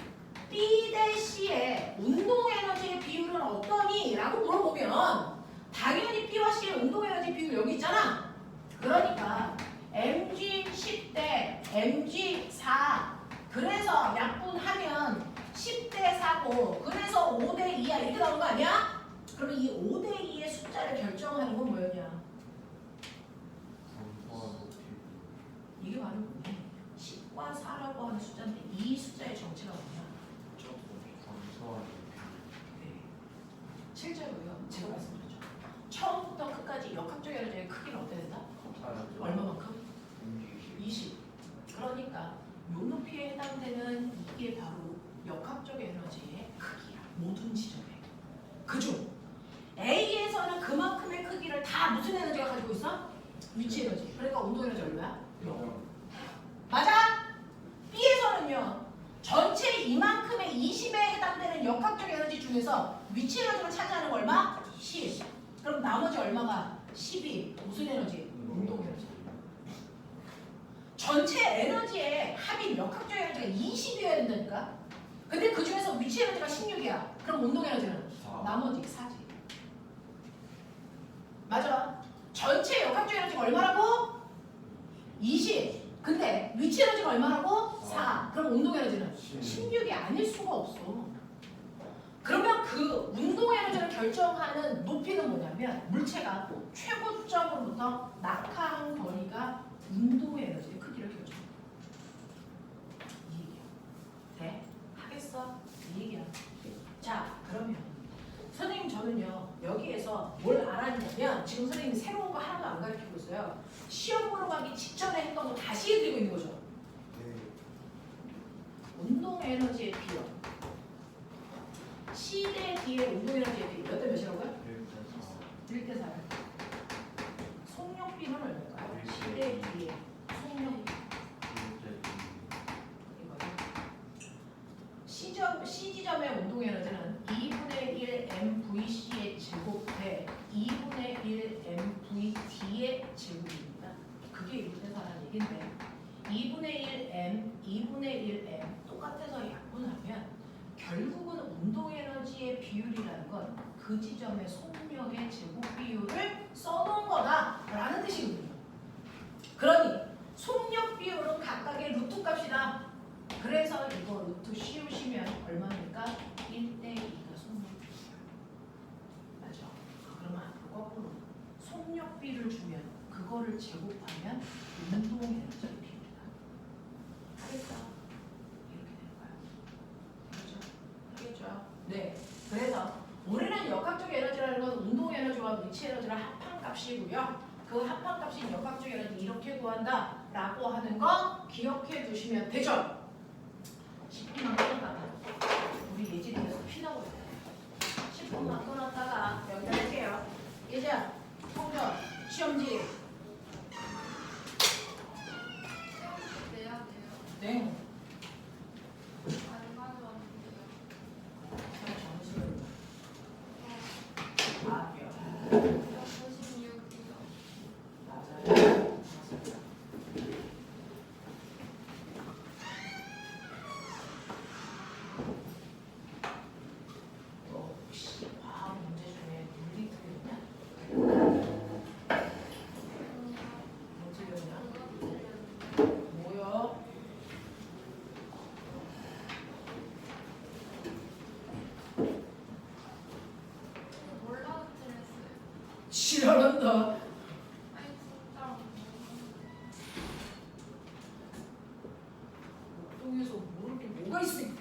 B 대 C의 운동 에너지의 비율은 어떠니? 라고 물어보면 당연히 B와 C의 운동 에너지 비율 여기 있잖아. 그러니까 mg 10대 mg 4 그래서 약분하면 10대 4고 그래서 5대 2야 이렇게 나오는 거 아니야? 그러면 이 5대 2의 숫자를 결정하는 건 뭐였냐? 강소와 높이. 이게 바로 뭐니? 10과 4라고 하는 숫자인데 이 숫자의 정체가 뭐냐? 강소와 높이. 네. 실제로요. 제가 말씀드렸죠. 처음부터 끝까지 역학적 에너지의 크기는 어떻게 된다? 얼마만큼? 20. 그러니까 요 높이에 해당되는 이게 바로 역학적 에너지의 크기야. 모든 지점에. 그중 A에서는 그만큼의 크기를 다 무슨 에너지가 가지고 있어? 위치 에너지. 그러니까 운동 에너지 얼마야? 0. 맞아? B에서는요. 전체 이만큼의 20에 해당되는 역학적 에너지 중에서 위치 에너지가 차지하는 거 얼마? 10. 그럼 나머지 얼마가? 12. 무슨 에너지? 운동 에너지. 전체 에너지의 합인 역학적 에너지가 20이어야 된다니까. 근데 그 중에서 위치 에너지가 16이야. 그럼 운동 에너지는? 4. 나머지 4지. 맞아. 전체 역학적 에너지가 얼마라고? 20. 근데 위치 에너지가 얼마라고? 4. 그럼 운동 에너지는? 16이 아닐 수가 없어. 그러면 그 운동 에너지를 결정하는 높이는 뭐냐면 물체가 최고점으로부터 낙하한 거리가 운동 에너지의 크기를 결정해. 이 얘기야. 돼? 하겠어? 이 얘기야. 자, 그러면 선생님 저는요 여기에서 뭘 알았냐면 지금 선생님이 새로운 거 하나도 안 가르치고 있어요. 시험 보러 가기 직전에 했던 거 다시 해드리고 있는 거죠. 네. 운동 에너지의 비율. C 대 D의 운동 에너지의 비율 몇 대 몇이라고요? 1대 4. 속력비는 얼마일까요? C 대 D의 속력비. 이거죠. C지점의 운동 에너지는 2분의 1 MVC의 제곱 대 2분의 1 MVD의 제곱입니다. 그게 1대 4라는 얘긴데 2분의 1 M, 2분의 1 M 똑같아서 약분하면 결국은 운동 에너지의 비율이라는 건 그 지점의 속력의 제곱 비율을 써놓은 거다라는 뜻이거든요. 그러니 속력 비율은 각각의 루트 값이다. 그래서 이거 루트 씌우시면 얼마입니까? 1대 2가 속력 비율이야. 맞죠? 그러면 앞으로 거꾸로 속력비를 주면 그거를 제곱하면 운동 에너지 비율이다. 하겠다. 이렇게 되는 거야. 그렇죠? 하겠죠? 네. 에너지와 위치 에너지를 합한 값이고요. 그 합한 값인 역학적 에너지 이렇게 구한다라고 하는 거 기억해 두시면 되죠. 10분만 끊었다가 우리 예진이에서 피나고 있어요. 10분만 끊었다가 여기다 할게요. 예지야, 성적, 시험지. 내야 돼요. 네. 안 가져왔는데요. 점수를 아뼈. 196이요. 맞아요. 너 혹시 과학 문제 중에 물리 틀렸냐? 뭐 틀렸냐? 뭐요? 몰라서 틀렸어요. 지랄한다. 아니 진짜. 목동에서 모를 게 뭐가 있을까?